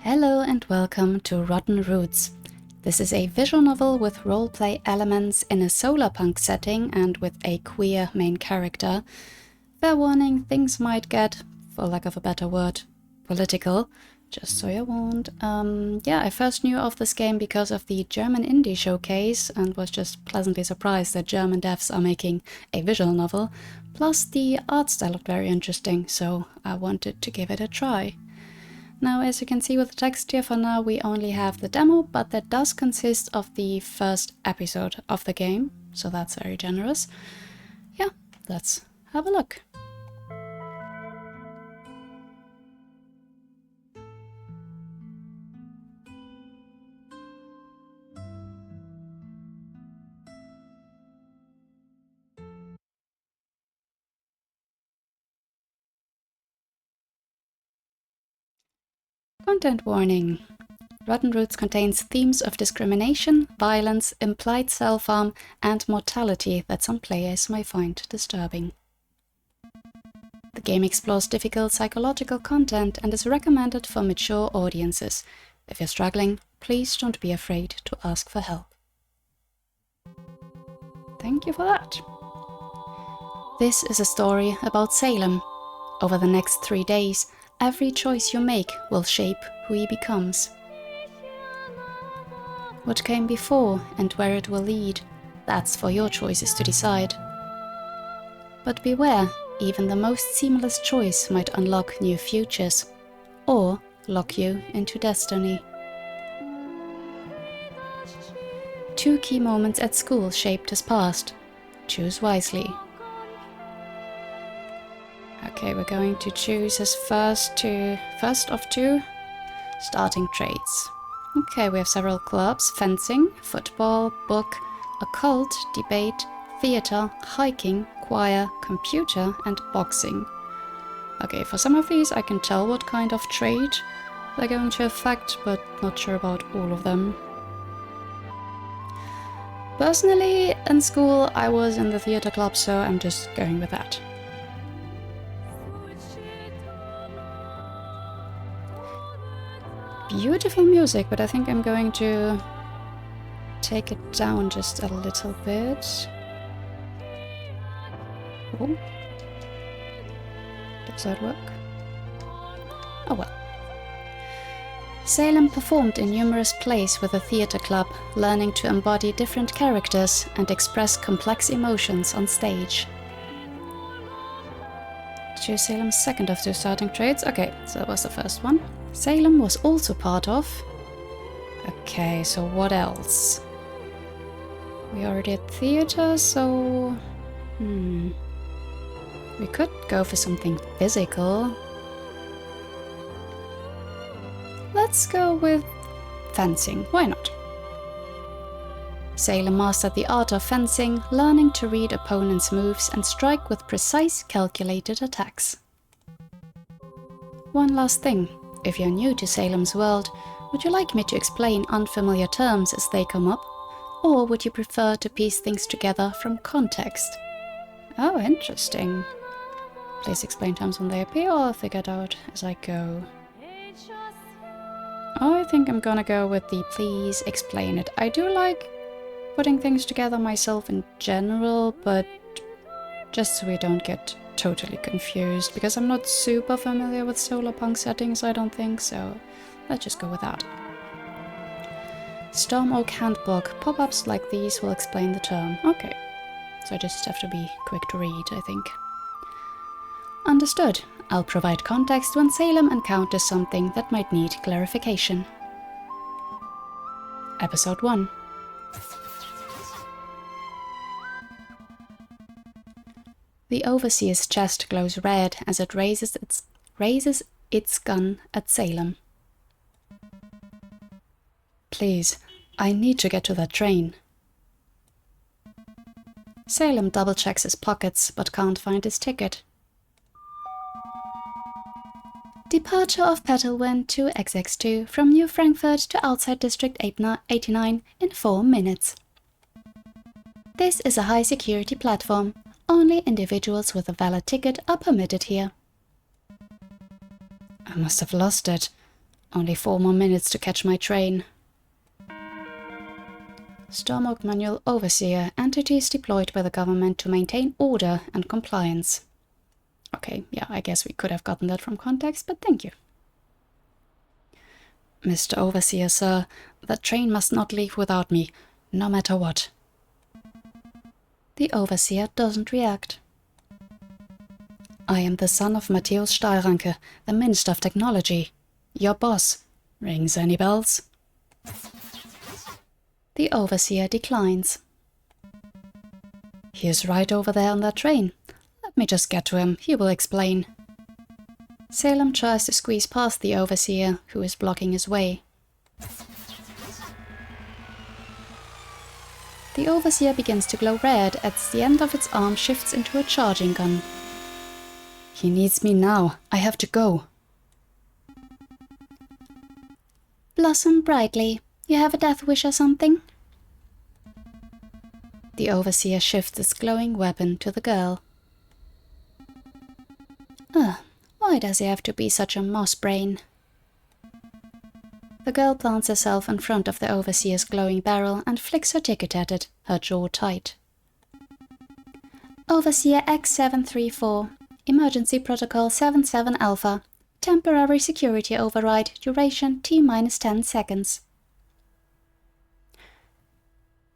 Hello and welcome to Rottenroots. This is a visual novel with roleplay elements in a solarpunk setting and with a queer main character. Fair warning, things might get, for lack of a better word, political, just so you're warned. I first knew of this game because of the German indie showcase and was just pleasantly surprised that German devs are making a visual novel. Plus the art style looked very interesting, so I wanted to give it a try. Now, as you can see with the text here, for now we only have the demo, but that does consist of the first episode of the game, so that's very generous. Yeah, let's have a look. Content warning. Rottenroots contains themes of discrimination, violence, implied self-harm, and mortality that some players may find disturbing. The game explores difficult psychological content and is recommended for mature audiences. If you're struggling, please don't be afraid to ask for help. Thank you for that. This is a story about Salem. Over the next 3 days, every choice you make will shape who he becomes. What came before and where it will lead, that's for your choices to decide. But beware, even the most seamless choice might unlock new futures, or lock you into destiny. 2 key moments at school shaped his past. Choose wisely. Okay, we're going to choose his first of 2 starting traits. Okay, we have several clubs: fencing, football, book, occult, debate, theater, hiking, choir, computer, and boxing. Okay, for some of these I can tell what kind of trait they're going to affect, but not sure about all of them. Personally, in school I was in the theater club, so I'm just going with that. Beautiful music, but I think I'm going to take it down just a little bit. Oh. Does that work? Oh well. Salem performed in numerous plays with the theater club, learning to embody different characters and express complex emotions on stage. Choose Salem's second of 2 starting traits. Okay, so that was the first one. Salem was also part of... Okay, so what else? We already had theater, so... We could go for something physical. Let's go with fencing. Why not? Salem mastered the art of fencing, learning to read opponents' moves and strike with precise, calculated attacks. One last thing. If you're new to Salem's world, would you like me to explain unfamiliar terms as they come up? Or would you prefer to piece things together from context? Oh, interesting. Please explain terms when they appear, or figure it out as I go. I think I'm gonna go with the please explain it. I do like putting things together myself in general, but just so we don't get totally confused, because I'm not super familiar with solarpunk settings, I don't think, so let's just go with that. Storm Oak Handbook. Pop-ups like these will explain the term. Okay, so I just have to be quick to read, I think. Understood. I'll provide context when Salem encounters something that might need clarification. Episode 1. The Overseer's chest glows red as it raises its gun at Salem. Please, I need to get to that train. Salem double-checks his pockets but can't find his ticket. Departure of Petalwin to XX2 from New Frankfurt to outside District 89 in 4 minutes. This is a high-security platform. Only individuals with a valid ticket are permitted here. I must have lost it. Only 4 more minutes to catch my train. Storm Oak Manual Overseer. Entities deployed by the government to maintain order and compliance. Okay, yeah, I guess we could have gotten that from context, but thank you. Mr. Overseer, sir, that train must not leave without me, no matter what. The Overseer doesn't react. I am the son of Matthäus Stahlranke, the Minister of Technology. Your boss. Rings any bells? The Overseer declines. He is right over there on that train. Let me just get to him, he will explain. Salem tries to squeeze past the Overseer, who is blocking his way. The Overseer begins to glow red as the end of its arm shifts into a charging gun. He needs me now. I have to go. Blossom brightly. You have a death wish or something? The Overseer shifts its glowing weapon to the girl. Why does he have to be such a moss brain? The girl plants herself in front of the Overseer's glowing barrel and flicks her ticket at it, her jaw tight. Overseer X734. Emergency Protocol 77 Alpha. Temporary security override. Duration T-10 seconds.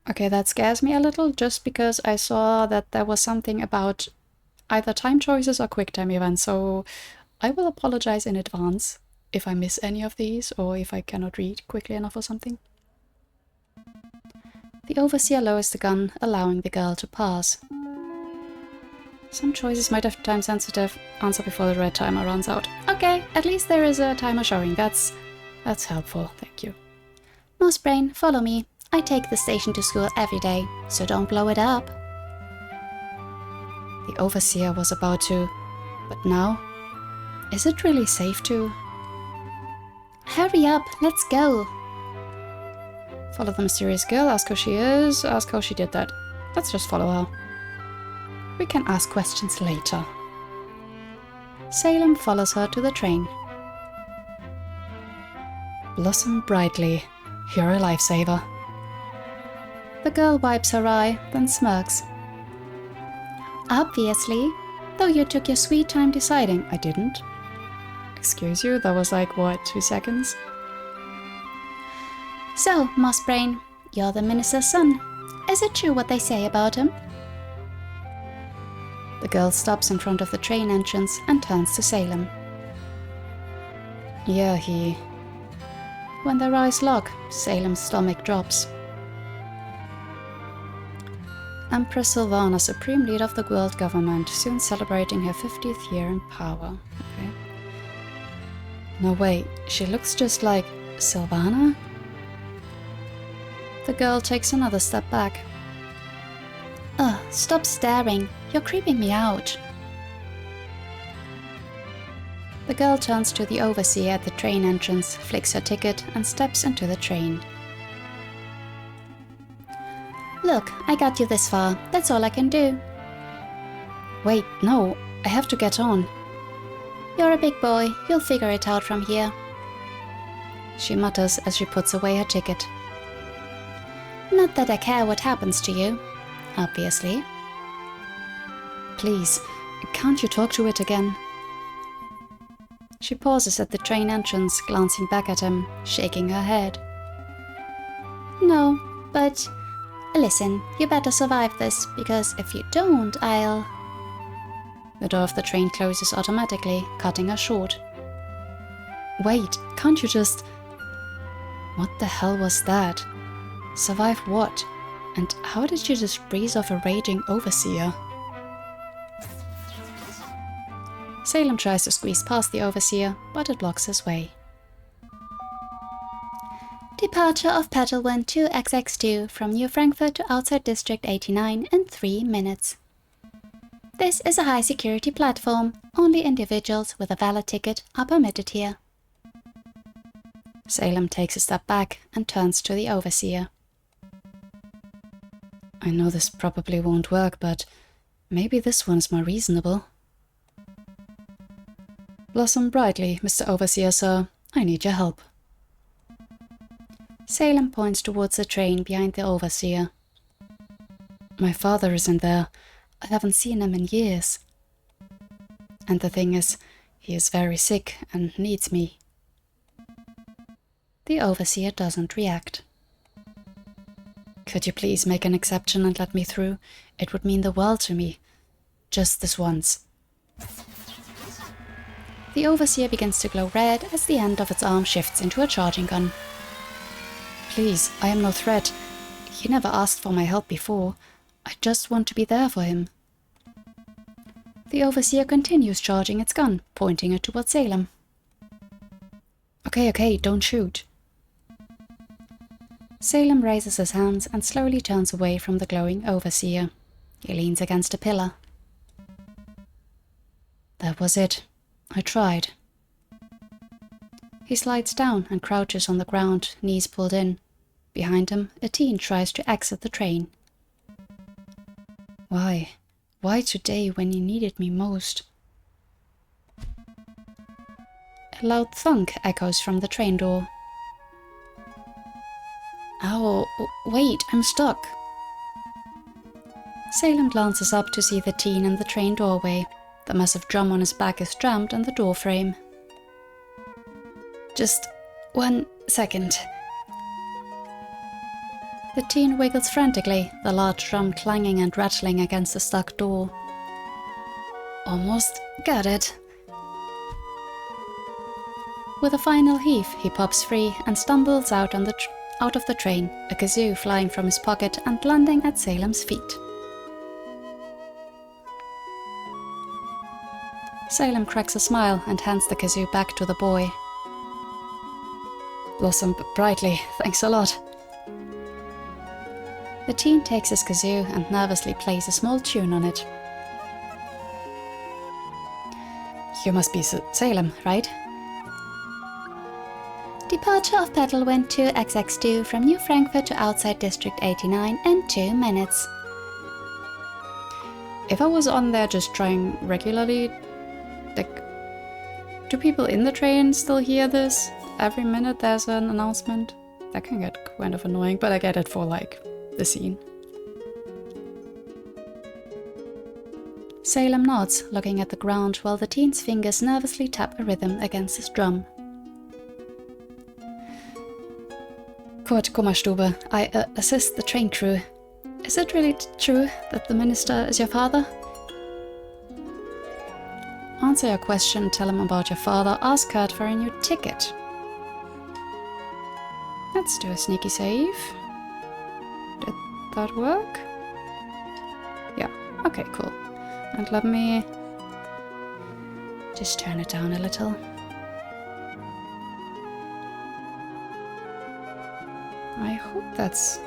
Okay, that scares me a little, just because I saw that there was something about either time choices or quick time events, so I will apologize in advance if I miss any of these, or if I cannot read quickly enough or something. The Overseer lowers the gun, allowing the girl to pass. Some choices might have time-sensitive. Answer before the red timer runs out. Okay, at least there is a timer showing. That's helpful, thank you. Mossbrain, follow me. I take the station to school every day, so don't blow it up. The Overseer was about to, but now? Is it really safe to? Hurry up, let's go. Follow the mysterious girl, ask who she is, ask how she did that. Let's just follow her. We can ask questions later. Salem follows her to the train. Blossom brightly. You're a lifesaver. The girl wipes her eye, then smirks. Obviously. Though you took your sweet time deciding, I didn't. Excuse you, that was like, what, 2 seconds? So, Mossbrain, you're the minister's son. Is it true what they say about him? The girl stops in front of the train entrance and turns to Salem. Yeah, he... When their eyes lock, Salem's stomach drops. Empress Sylvana, Supreme Leader of the World Government, soon celebrating her 50th year in power. Okay. No, wait, she looks just like Sylvana? The girl takes another step back. Ugh, stop staring. You're creeping me out. The girl turns to the Overseer at the train entrance, flicks her ticket, and steps into the train. Look, I got you this far. That's all I can do. Wait, no. I have to get on. You're a big boy. You'll figure it out from here. She mutters as she puts away her ticket. Not that I care what happens to you. Obviously. Please, can't you talk to it again? She pauses at the train entrance, glancing back at him, shaking her head. No, but... Listen, you better survive this, because if you don't, I'll... The door of the train closes automatically, cutting her short. Wait, can't you just... What the hell was that? Survive what? And how did you just breeze off a raging Overseer? Salem tries to squeeze past the Overseer, but it blocks his way. Departure of Petalwin 2XX2 from New Frankfurt to outside District 89 in 3 minutes. This is a high-security platform. Only individuals with a valid ticket are permitted here. Salem takes a step back and turns to the Overseer. I know this probably won't work, but maybe this one's more reasonable. Blossom brightly, Mr. Overseer, sir. I need your help. Salem points towards the train behind the overseer. My father isn't there. I haven't seen him in years. And the thing is, he is very sick and needs me. The overseer doesn't react. Could you please make an exception and let me through? It would mean the world to me. Just this once. The overseer begins to glow red as the end of its arm shifts into a charging gun. Please, I am no threat. He never asked for my help before. I just want to be there for him. The overseer continues charging its gun, pointing it towards Salem. Okay, don't shoot. Salem raises his hands and slowly turns away from the glowing overseer. He leans against a pillar. That was it. I tried. He slides down and crouches on the ground, knees pulled in. Behind him, a teen tries to exit the train. Why? Why today when you needed me most? A loud thunk echoes from the train door. Ow, wait, I'm stuck. Salem glances up to see the teen in the train doorway. The massive drum on his back is jammed in the door frame. Just 1 second. The teen wiggles frantically, the large drum clanging and rattling against the stuck door. Almost got it. With a final heave, he pops free and stumbles out of the train, a kazoo flying from his pocket and landing at Salem's feet. Salem cracks a smile and hands the kazoo back to the boy. Blossom brightly, thanks a lot. The teen takes his kazoo and nervously plays a small tune on it. You must be Salem, right? Departure of Petal Wind to XX2 from New Frankfurt to outside District 89 in 2 minutes. If I was on there just trying regularly, like, do people in the train still hear this? Every minute there's an announcement? That can get kind of annoying, but I get it for, like, the scene. Salem nods, looking at the ground while the teen's fingers nervously tap a rhythm against his drum. Kurt Kummerstube, I assist the train crew. Is it really true that the minister is your father? Answer your question, tell him about your father, ask Kurt for a new ticket. Let's do a sneaky save. Did that work? Yeah, okay, cool. And let me just turn it down a little. I hope that's...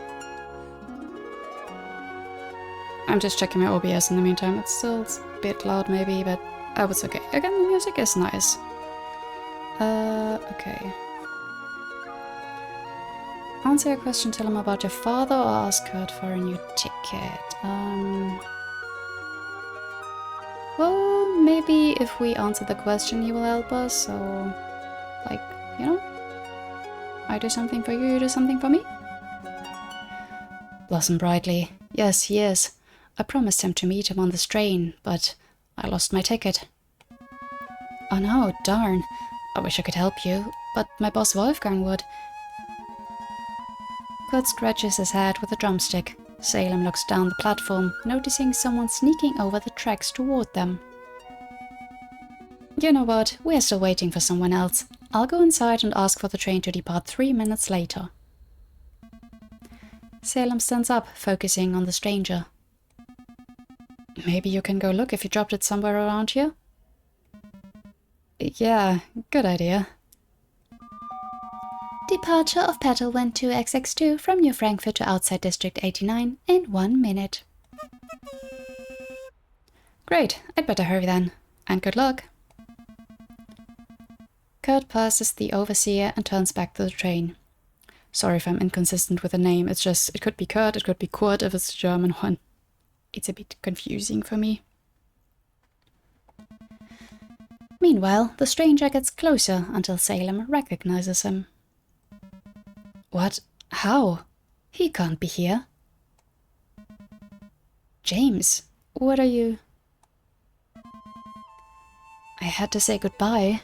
I'm just checking my OBS in the meantime. It's still a bit loud maybe, but oh, it's okay. Again, the music is nice. Okay. Answer your question, tell him about your father, or ask Kurt for a new ticket. Well, maybe if we answer the question, he will help us, so... like, you know? I do something for you, you do something for me? Blossom brightly. Yes, he is. I promised him to meet him on this train, but I lost my ticket. Oh no, darn. I wish I could help you, but my boss Wolfgang would. Kurt scratches his head with a drumstick. Salem looks down the platform, noticing someone sneaking over the tracks toward them. You know what, we're still waiting for someone else. I'll go inside and ask for the train to depart 3 minutes later. Salem stands up, focusing on the stranger. Maybe you can go look if you dropped it somewhere around here? Yeah, good idea. Departure of Petal Wind to XX2 from New Frankfurt to outside District 89 in 1 minute. Great, I'd better hurry then. And good luck. Kurt passes the overseer and turns back to the train. Sorry if I'm inconsistent with the name, it's just, it could be Kurt, it could be Kurt if it's the German one. It's a bit confusing for me. Meanwhile, the stranger gets closer until Salem recognizes him. What? How? He can't be here. James, what are you? I had to say goodbye.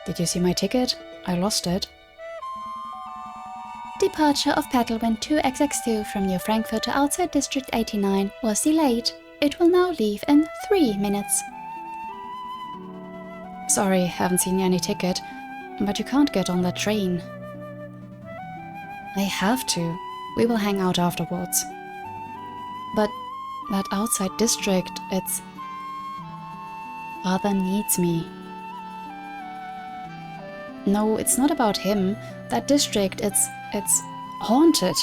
Did you see my ticket? I lost it. Departure of Petalwin 2XX2 from New Frankfurt to outside District 89 was delayed. It will now leave in 3 minutes. Sorry, haven't seen any ticket, but you can't get on that train. I have to. We will hang out afterwards. But that outside district, it's... Father needs me. No, it's not about him. That district, it's haunted.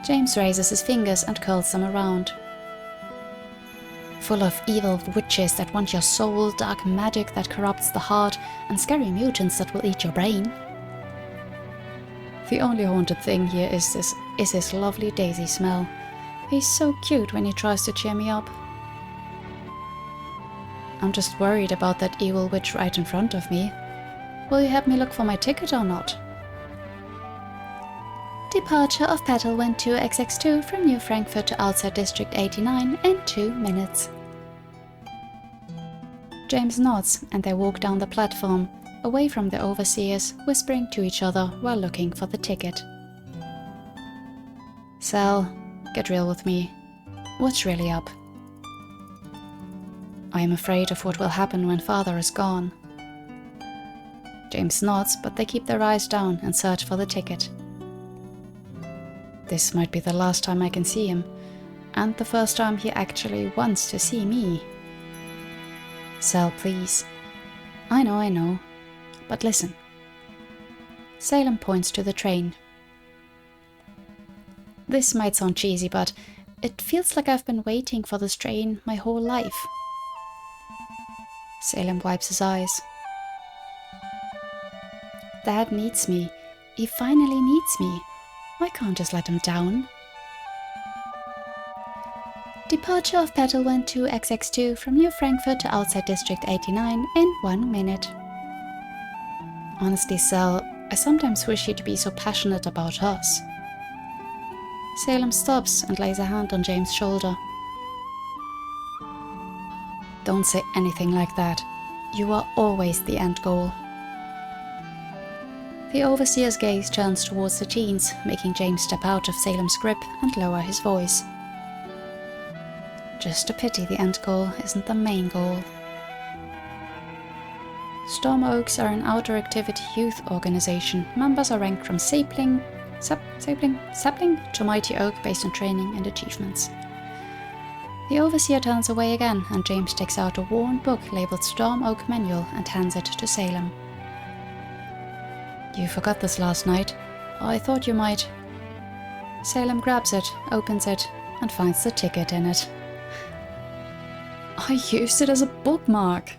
James raises his fingers and curls them around. Full of evil witches that want your soul, dark magic that corrupts the heart, and scary mutants that will eat your brain. The only haunted thing here is his lovely daisy smell. He's so cute when he tries to cheer me up. I'm just worried about that evil witch right in front of me. Will you help me look for my ticket or not? Departure of Petalwin 2XX2 from New Frankfurt to outside District 89 in 2 minutes. James nods and they walk down the platform, away from the overseers, whispering to each other while looking for the ticket. Sal, get real with me. What's really up? I am afraid of what will happen when Father is gone. James nods, but they keep their eyes down and search for the ticket. This might be the last time I can see him, and the first time he actually wants to see me. Sal, please. I know, but listen. Salem points to the train. This might sound cheesy, but it feels like I've been waiting for this train my whole life. Salem wipes his eyes. Dad needs me. He finally needs me. I can't just let him down. Departure of Petalwin 2XX2 from New Frankfurt to outside District 89 in 1 minute. Honestly, Sal, I sometimes wish you'd be so passionate about us. Salem stops and lays a hand on James' shoulder. Don't say anything like that. You are always the end goal. The overseer's gaze turns towards the teens, making James step out of Salem's grip and lower his voice. Just a pity the end goal isn't the main goal. Storm Oaks are an outdoor activity youth organization. Members are ranked from sapling to mighty oak based on training and achievements. The overseer turns away again, and James takes out a worn book labeled Storm Oak Manual and hands it to Salem. You forgot this last night. I thought you might. Salem grabs it, opens it, and finds the ticket in it. I used it as a bookmark.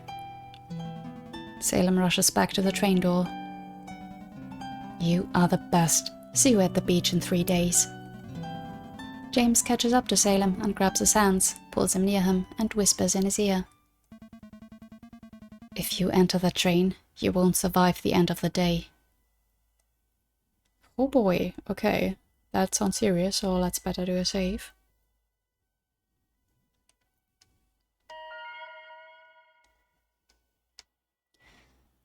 Salem rushes back to the train door. You are the best. See you at the beach in 3 days. James catches up to Salem and grabs his hands, pulls him near him, and whispers in his ear. If you enter the train, you won't survive the end of the day. Oh boy, okay. That sounds serious, so let's better do a save.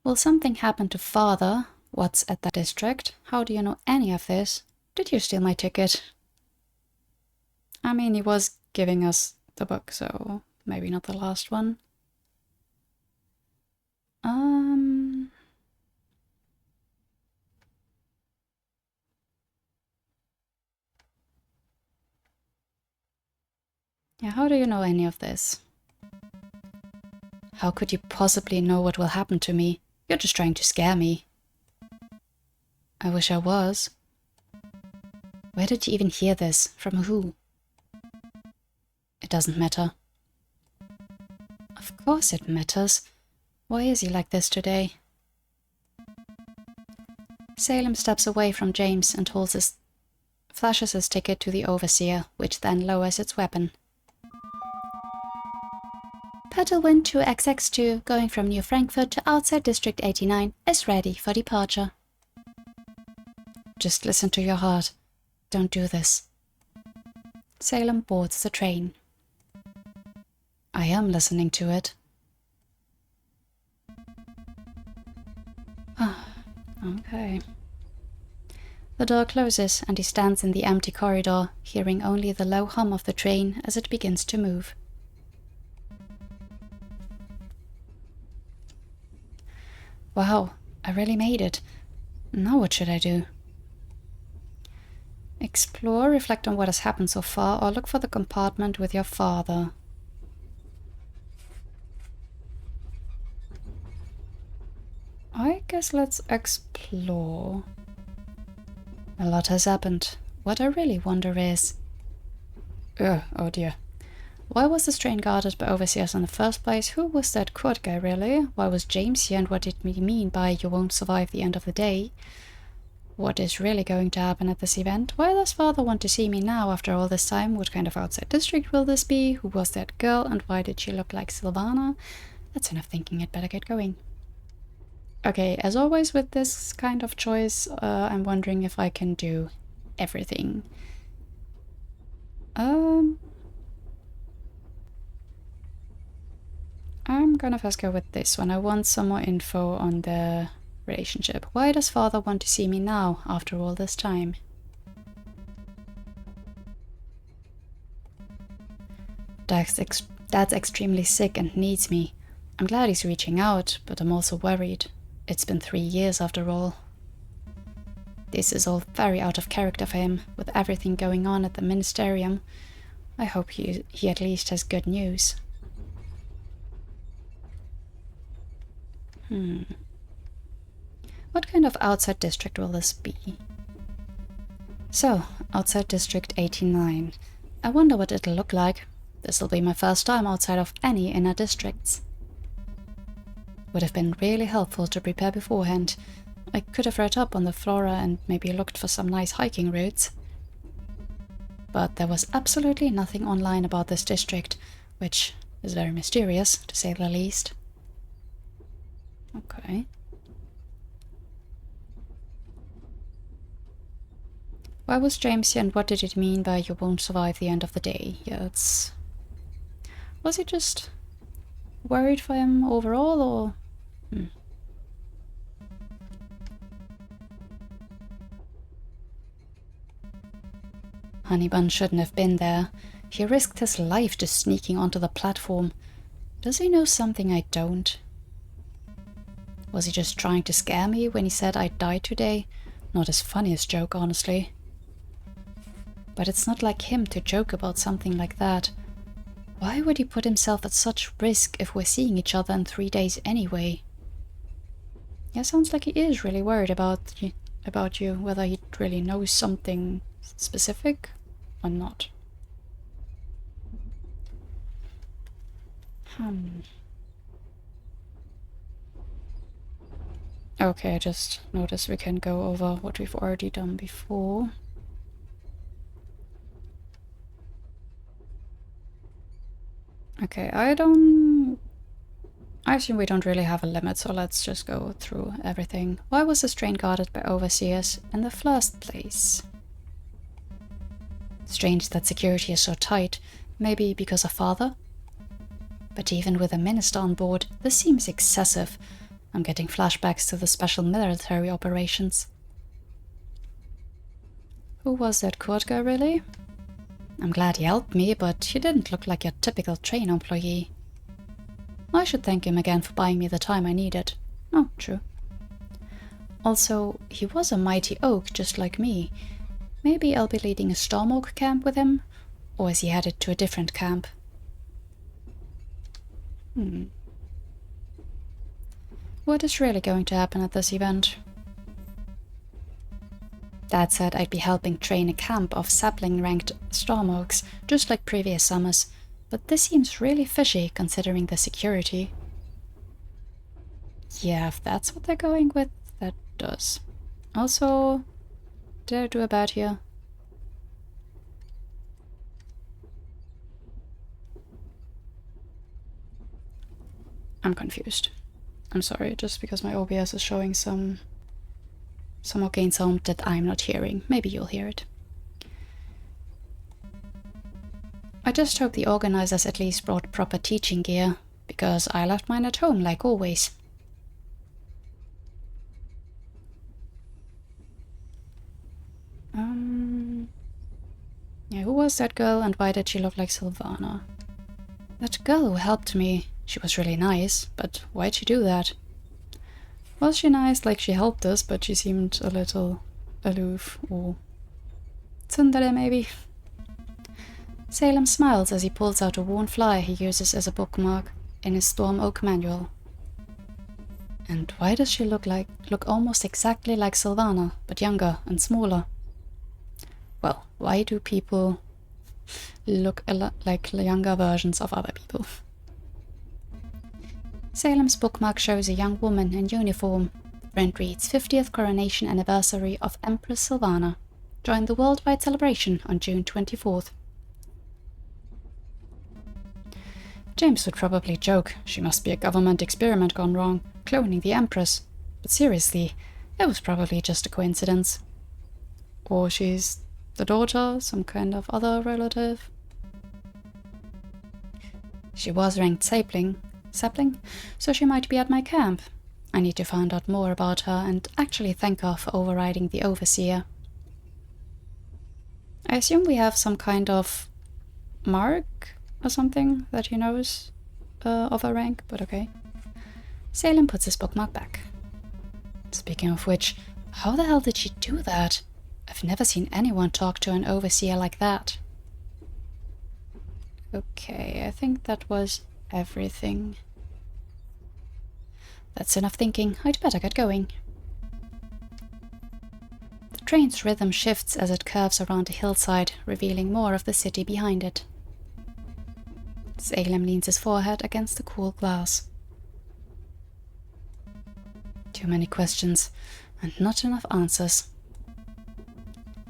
Will something happen to Father? What's at that district? How do you know any of this? Did you steal my ticket? I mean, he was giving us the book, so maybe not the last one. Yeah, how do you know any of this? How could you possibly know what will happen to me? You're just trying to scare me. I wish I was. Where did you even hear this? From who? It doesn't matter. Of course it matters. Why is he like this today? Salem steps away from James and flashes his ticket to the overseer, which then lowers its weapon. Petalwind 2XX2 going from New Frankfurt to outside District 89 is ready for departure. Just listen to your heart. Don't do this. Salem boards the train. I am listening to it. Okay. The door closes and he stands in the empty corridor, hearing only the low hum of the train as it begins to move. Wow, I really made it. Now what should I do? Explore, reflect on what has happened so far, or look for the compartment with your father. I guess let's explore. A lot has happened. What I really wonder is... oh dear. Why was this train guarded by overseers in the first place? Who was that Kurt guy really? Why was James here and what did he mean by you won't survive the end of the day? What is really going to happen at this event? Why does father want to see me now after all this time? What kind of outside district will this be? Who was that girl and why did she look like Sylvana? That's enough thinking, I'd better get going. Okay, as always with this kind of choice, I'm wondering if I can do everything. I'm gonna first go with this one. I want some more info on the relationship. Why does father want to see me now after all this time? Dad's extremely sick and needs me. I'm glad he's reaching out, but I'm also worried. It's been 3 years after all. This is all very out of character for him, with everything going on at the ministerium. I hope he at least has good news. What kind of outside district will this be? So, outside District 89. I wonder what it'll look like. This'll be my first time outside of any inner districts. Would have been really helpful to prepare beforehand. I could have read up on the flora and maybe looked for some nice hiking routes. But there was absolutely nothing online about this district, which is very mysterious, to say the least. Okay. Why was James here and what did it mean by you won't survive the end of the day? Yeah, it's... Was he just worried for him overall, or... Honeybun shouldn't have been there. He risked his life just sneaking onto the platform. Does he know something I don't? Was he just trying to scare me when he said I'd die today? Not his funniest joke, honestly. But it's not like him to joke about something like that. Why would he put himself at such risk if we're seeing each other in 3 days anyway? Yeah, sounds like he is really worried about you, whether he really knows something specific or not. Okay, I just noticed we can go over what we've already done before. Okay, I assume we don't really have a limit, so let's just go through everything. Why was this train guarded by overseers in the first place? Strange that security is so tight. Maybe because of father? But even with a minister on board, this seems excessive. I'm getting flashbacks to the special military operations. Who was that Kurt guy, really? I'm glad he helped me, but he didn't look like your typical train employee. I should thank him again for buying me the time I needed. Oh, true. Also, he was a mighty oak, just like me. Maybe I'll be leading a storm oak camp with him? Or is he headed to a different camp? What is really going to happen at this event? Dad said I'd be helping train a camp of sapling-ranked storm oaks, just like previous summers, but this seems really fishy considering the security. Yeah, if that's what they're going with, that does. Also, did I do a bad here? I'm confused. I'm sorry, just because my OBS is showing some arcane sound that I'm not hearing. Maybe you'll hear it. I just hope the organizers at least brought proper teaching gear, because I left mine at home like always. Yeah, who was that girl and why did she look like Sylvana? That girl who helped me, she was really nice, but why'd she do that? Was she nice, like she helped us, but she seemed a little aloof, or tsundere maybe? Salem smiles as he pulls out a worn flyer he uses as a bookmark in his Storm Oak manual. And why does she look almost exactly like Sylvana, but younger and smaller? Well, why do people look a lot like younger versions of other people? Salem's bookmark shows a young woman in uniform. Friend reads 50th coronation anniversary of Empress Sylvana. Join the worldwide celebration on June 24th. James would probably joke, she must be a government experiment gone wrong, cloning the Empress. But seriously, it was probably just a coincidence. Or she's the daughter, some kind of other relative. She was ranked sapling, so she might be at my camp. I need to find out more about her and actually thank her for overriding the Overseer. I assume we have some kind of mark or something that he knows of her rank, but okay. Salem puts his bookmark back. Speaking of which, how the hell did she do that? I've never seen anyone talk to an Overseer like that. Okay, I think that was everything. That's enough thinking. I'd better get going. The train's rhythm shifts as it curves around a hillside, revealing more of the city behind it. Salem leans his forehead against the cool glass. Too many questions, and not enough answers.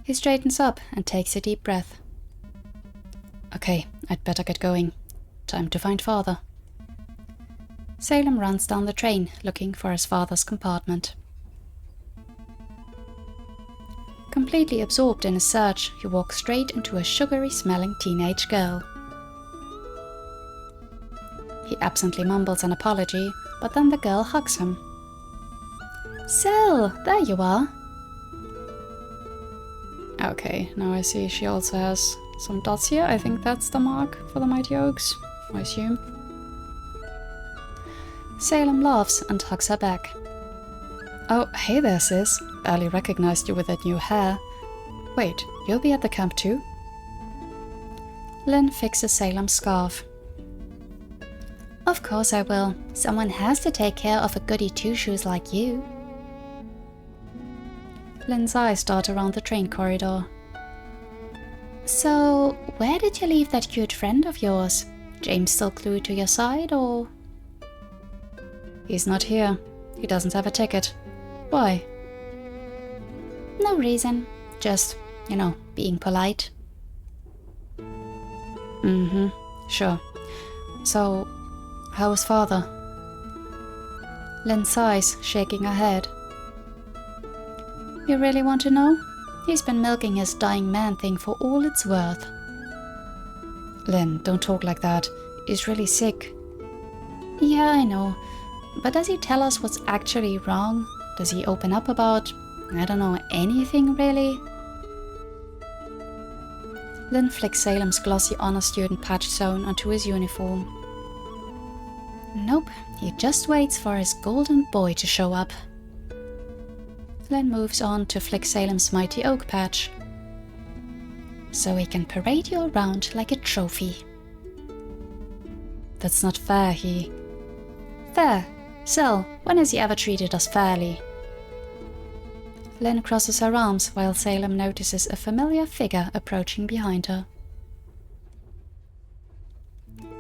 He straightens up and takes a deep breath. Okay, I'd better get going. Time to find Father. Salem runs down the train, looking for his father's compartment. Completely absorbed in his search, he walks straight into a sugary-smelling teenage girl. He absently mumbles an apology, but then the girl hugs him. Sel, there you are! Okay, now I see she also has some dots here. I think that's the mark for the Mighty Oaks, I assume. Salem laughs and hugs her back. Oh, hey there, sis. Barely recognized you with that new hair. Wait, you'll be at the camp too? Lynn fixes Salem's scarf. Of course I will. Someone has to take care of a goody two-shoes like you. Lynn's eyes dart around the train corridor. So, where did you leave that cute friend of yours? James still glued to your side, or...? He's not here. He doesn't have a ticket. Why? No reason. Just, being polite. Sure. So, how is Father? Lynn sighs, shaking her head. You really want to know? He's been milking his dying man thing for all it's worth. Lynn, don't talk like that. He's really sick. Yeah, I know. But does he tell us what's actually wrong? Does he open up about, I don't know, anything really? Lynn flicks Salem's glossy honor student patch sewn onto his uniform. Nope, he just waits for his golden boy to show up. Lynn moves on to flick Salem's Mighty Oak patch. So he can parade you around like a trophy. That's not fair, Fair? Sel, when has he ever treated us fairly? Lynn crosses her arms while Salem notices a familiar figure approaching behind her.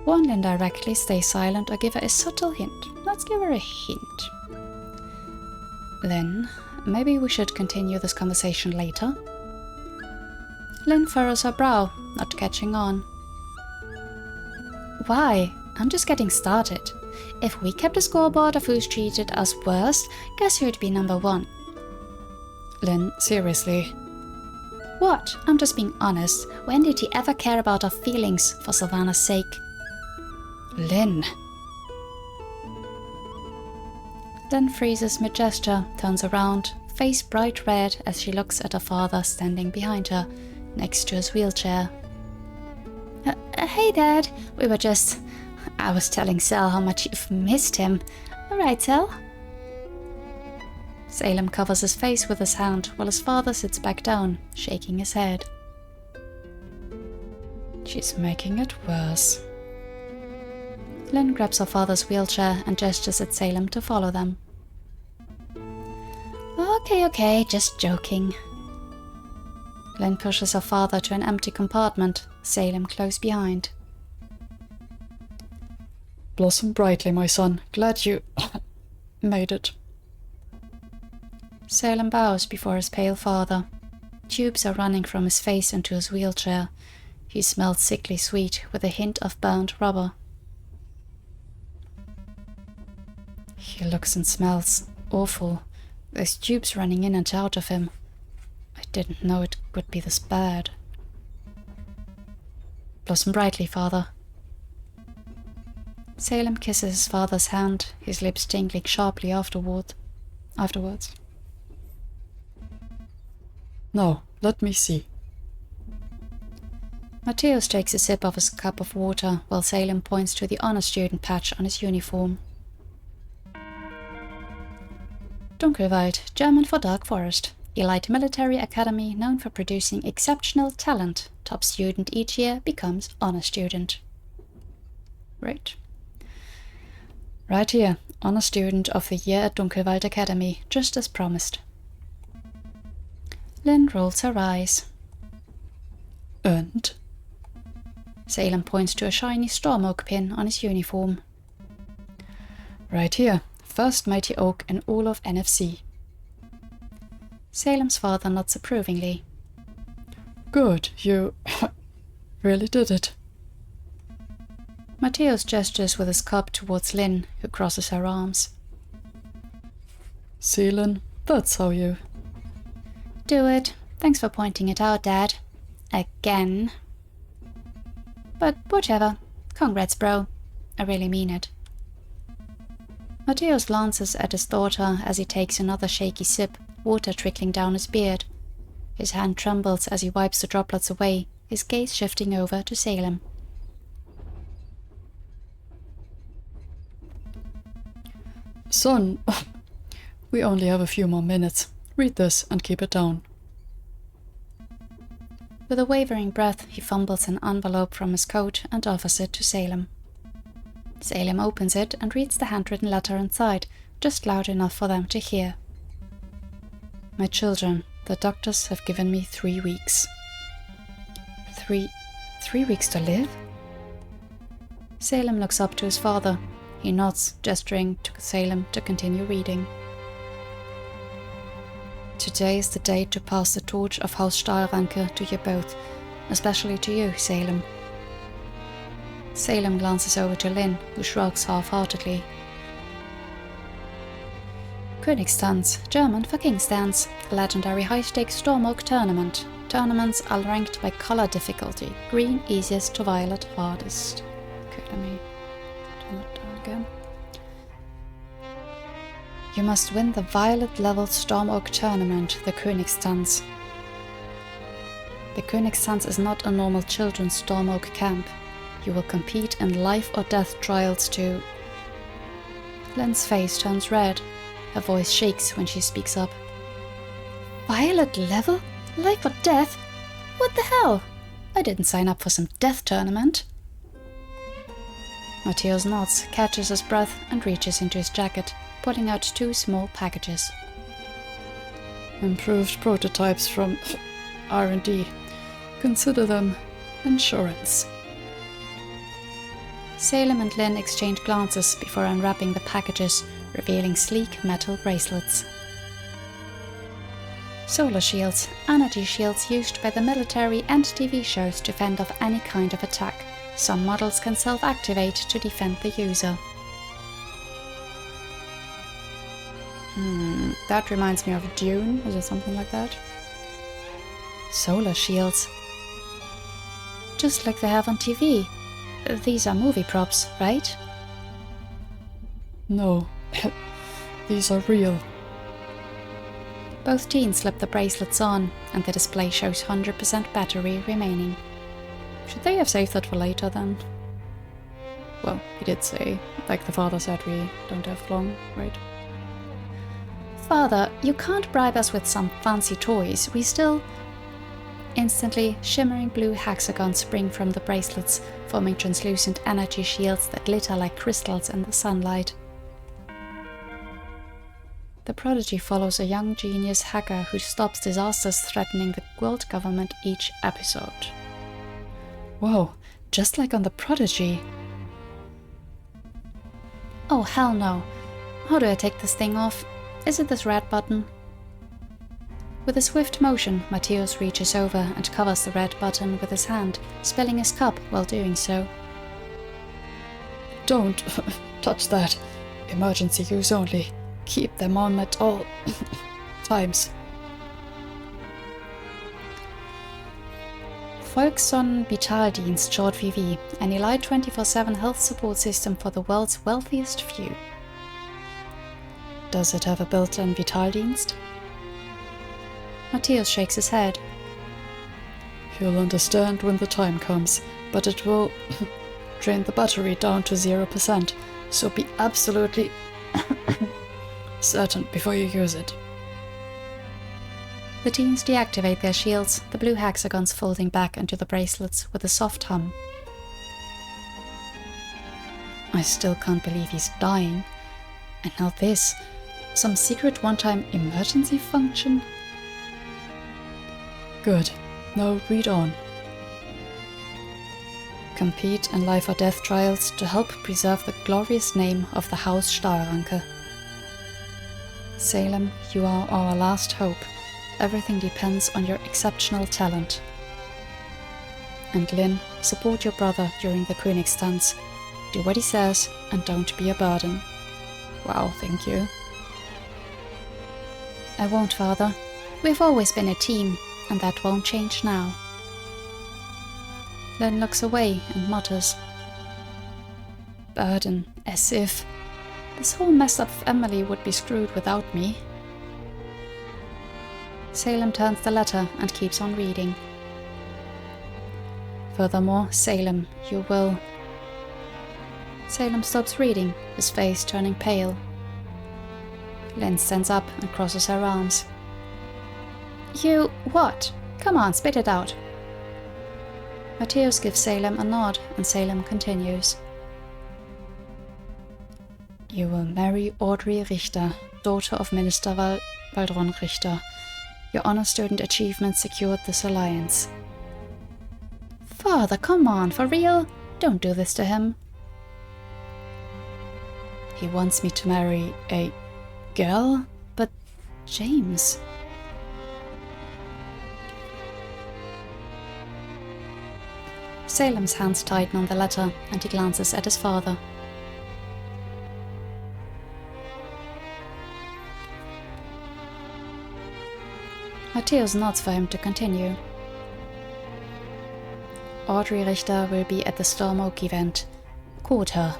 Warn Lynn directly, stay silent, or give her a subtle hint. Let's give her a hint. Lynn, maybe we should continue this conversation later? Lynn furrows her brow, not catching on. Why? I'm just getting started. If we kept a scoreboard of who's treated us worst, guess who'd be number 1? Lynn, seriously. What? I'm just being honest. When did he ever care about our feelings for Savannah's sake? Lynn. Lynn freezes mid-gesture, turns around, face bright red as she looks at her father standing behind her, next to his wheelchair. Hey Dad, I was telling Sal how much you've missed him. Alright, Sal? Salem covers his face with his hand while his father sits back down, shaking his head. She's making it worse. Lynn grabs her father's wheelchair and gestures at Salem to follow them. Okay, just joking. Lynn pushes her father to an empty compartment, Salem close behind. Blossom brightly, my son. Glad you made it. Salem bows before his pale father. Tubes are running from his face into his wheelchair. He smells sickly sweet with a hint of burnt rubber. He looks and smells awful. There's tubes running in and out of him. I didn't know it could be this bad. Blossom brightly, father. Salem kisses his father's hand, his lips tingling sharply afterwards. Now, let me see. Matthäus takes a sip of his cup of water while Salem points to the honor student patch on his uniform. Dunkelwald, German for Dark Forest. Elite military academy known for producing exceptional talent. Top student each year becomes honor student. Right. Right here, honor student of the year at Dunkelwald Academy, just as promised. Lynn rolls her eyes. And? Salem points to a shiny storm oak pin on his uniform. Right here. First mighty oak in all of NFC. Salem's father nods approvingly. Good, you really did it. Matthäus gestures with his cup towards Lynn, who crosses her arms. See, Lynn, that's how you... Do it. Thanks for pointing it out, Dad. Again. But whatever. Congrats, bro. I really mean it. Matthäus glances at his daughter as he takes another shaky sip, water trickling down his beard. His hand trembles as he wipes the droplets away, his gaze shifting over to Salem. Son, we only have a few more minutes. Read this and keep it down. With a wavering breath, he fumbles an envelope from his coat and offers it to Salem. Salem opens it and reads the handwritten letter inside, just loud enough for them to hear. My children, the doctors have given me 3 weeks. 3 weeks to live? Salem looks up to his father. He nods, gesturing to Salem to continue reading. Today is the day to pass the torch of Haus Stahlranke to you both, especially to you, Salem. Salem glances over to Lynn, who shrugs half-heartedly. Königstanz, German for King's Dance, a legendary high-stakes storm oak tournament. Tournaments are ranked by color difficulty, green easiest to violet hardest. Okay, let me turn it down again. You must win the violet level storm oak tournament, the Königstanz. The Königstanz is not a normal children's storm oak camp. You will compete in life or death trials to... Lynn's face turns red. Her voice shakes when she speaks up. Violet level? Life or death? What the hell? I didn't sign up for some death tournament. Matthäus nods, catches his breath and reaches into his jacket, pulling out 2 small packages. Improved prototypes from R&D. Consider them insurance. Salem and Lynn exchange glances before unwrapping the packages, revealing sleek metal bracelets. Solar shields, energy shields used by the military and TV shows to fend off any kind of attack. Some models can self-activate to defend the user. That reminds me of Dune. Is it something like that? Solar shields. Just like they have on TV. These are movie props, right? No. These are real. Both teens slip the bracelets on, and the display shows 100% battery remaining. Should they have saved that for later then? Well, he did say, like the father said, we don't have long, right? Father, you can't bribe us with some fancy toys. We still... Instantly, shimmering blue hexagons spring from the bracelets, forming translucent energy shields that glitter like crystals in the sunlight. The prodigy follows a young genius hacker who stops disasters threatening the world government each episode. Wow, just like on the prodigy. Oh hell no. How do I take this thing off? Is it this red button? With a swift motion, Matthäus reaches over and covers the red button with his hand, spilling his cup while doing so. Don't touch that. Emergency use only. Keep them on at all times. Volkssonnenvitaldienst, short VV, an elite 24/7 health support system for the world's wealthiest few. Does it have a built-in Vitaldienst? Matthäus shakes his head. You'll understand when the time comes, but it will drain the battery down to 0%, so be absolutely certain before you use it. The teens deactivate their shields, the blue hexagons folding back into the bracelets with a soft hum. I still can't believe he's dying. And now this. Some secret one-time emergency function? Good. Now read on. Compete in life or death trials to help preserve the glorious name of the House Steuerranke. Salem, you are our last hope. Everything depends on your exceptional talent. And Lynn, support your brother during the Königstanz. Do what he says and don't be a burden. Wow, thank you. I won't, Father. We've always been a team, and that won't change now. Lynn looks away and mutters. Burden, as if. This whole mess up family would be screwed without me. Salem turns the letter and keeps on reading. Furthermore, Salem, you will... Salem stops reading, his face turning pale. Lynn stands up and crosses her arms. You... what? Come on, spit it out. Matthäus gives Salem a nod, and Salem continues. You will marry Audrey Richter, daughter of Minister Waldron Richter. Your honor student achievement secured this alliance. Father, come on, for real? Don't do this to him. He wants me to marry a girl? But James... Salem's hands tighten on the letter, and he glances at his father. Matthäus nods for him to continue. Audrey Richter will be at the Storm Oak event. Quote her.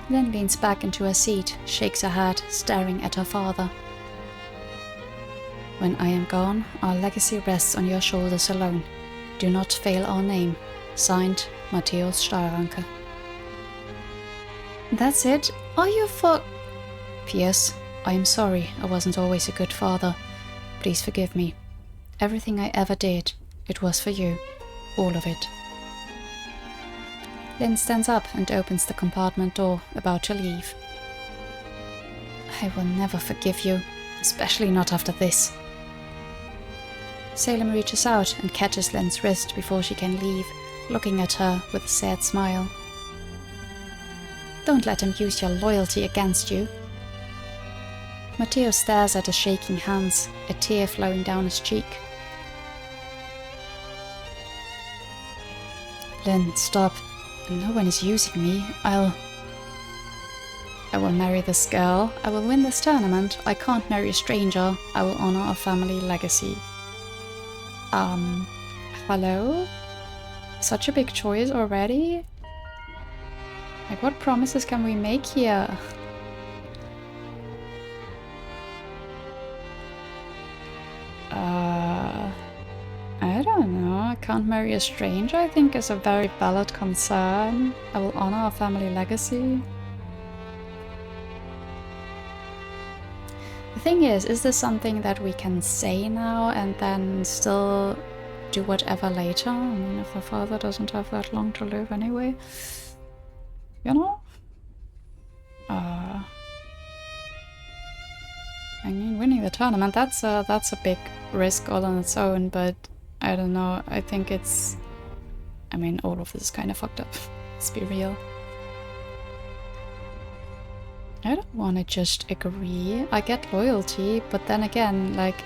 Lynn leans back into her seat, shakes her head, staring at her father. When I am gone, our legacy rests on your shoulders alone. Do not fail our name. Signed, Matthäus Steuerranke. That's it? Are you for... P.S. I am sorry I wasn't always a good father. Please forgive me. Everything I ever did, it was for you. All of it. Lynn stands up and opens the compartment door, about to leave. I will never forgive you, especially not after this. Salem reaches out and catches Lynn's wrist before she can leave, looking at her with a sad smile. Don't let him use your loyalty against you. Matthäus stares at his shaking hands, a tear flowing down his cheek. Lynn, stop. No one is using me. I I will marry this girl. I will win this tournament. I can't marry a stranger. I will honor our family legacy. Hello? Such a big choice already? Like, what promises can we make here? I don't know. I can't marry a stranger, I think, is a very valid concern. I will honor our family legacy. The thing is this something that we can say now and then still do whatever later? I mean, if the father doesn't have that long to live anyway. You know? I mean, winning the tournament, that's a big risk all on its own, but I don't know, I think it's... I mean, all of this is kind of fucked up. Let's be real. I don't want to just agree. I get loyalty, but then again, like...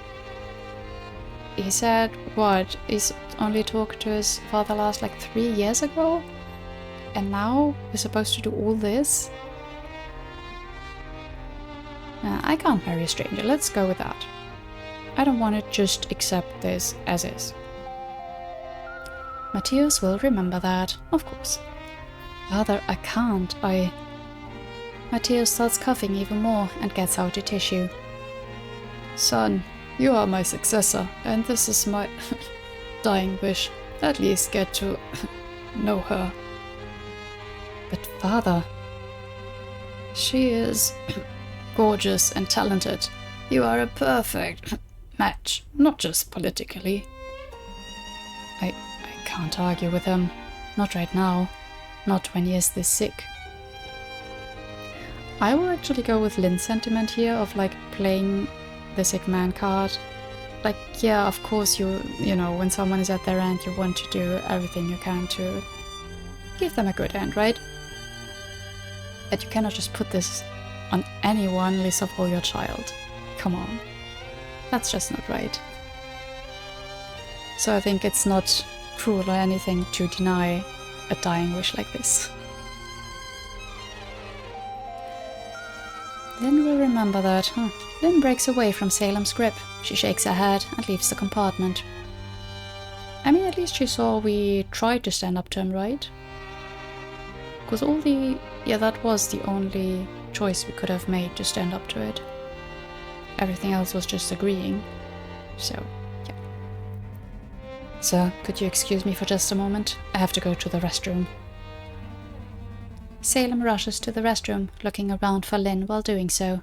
He said, what? He's only talked to his father last, like, 3 years ago? And now we're supposed to do all this? I can't marry a stranger, let's go with that. I don't want to just accept this as is. Matthias will remember that, of course. Father, I can't, Matthias starts coughing even more and gets out a tissue. Son, you are my successor, and this is my dying wish. At least get to know her. But father... She is gorgeous and talented. You are a perfect match, not just politically. I can't argue with him. Not right now. Not when he is this sick. I will actually go with Lynn's sentiment here of like playing the sick man card. Like, yeah, of course you know, when someone is at their end, you want to do everything you can to give them a good end, right? But you cannot just put this on anyone, least of all your child. Come on. That's just not right. So I think it's not cruel or anything to deny a dying wish like this. Lynn will remember that. Lynn breaks away from Salem's grip. She shakes her head and leaves the compartment. I mean, at least she saw we tried to stand up to him, right? Because yeah, that was the only choice we could have made, to stand up to it. Everything else was just agreeing. So, yeah. Sir, could you excuse me for just a moment? I have to go to the restroom. Salem rushes to the restroom, looking around for Lynn while doing so.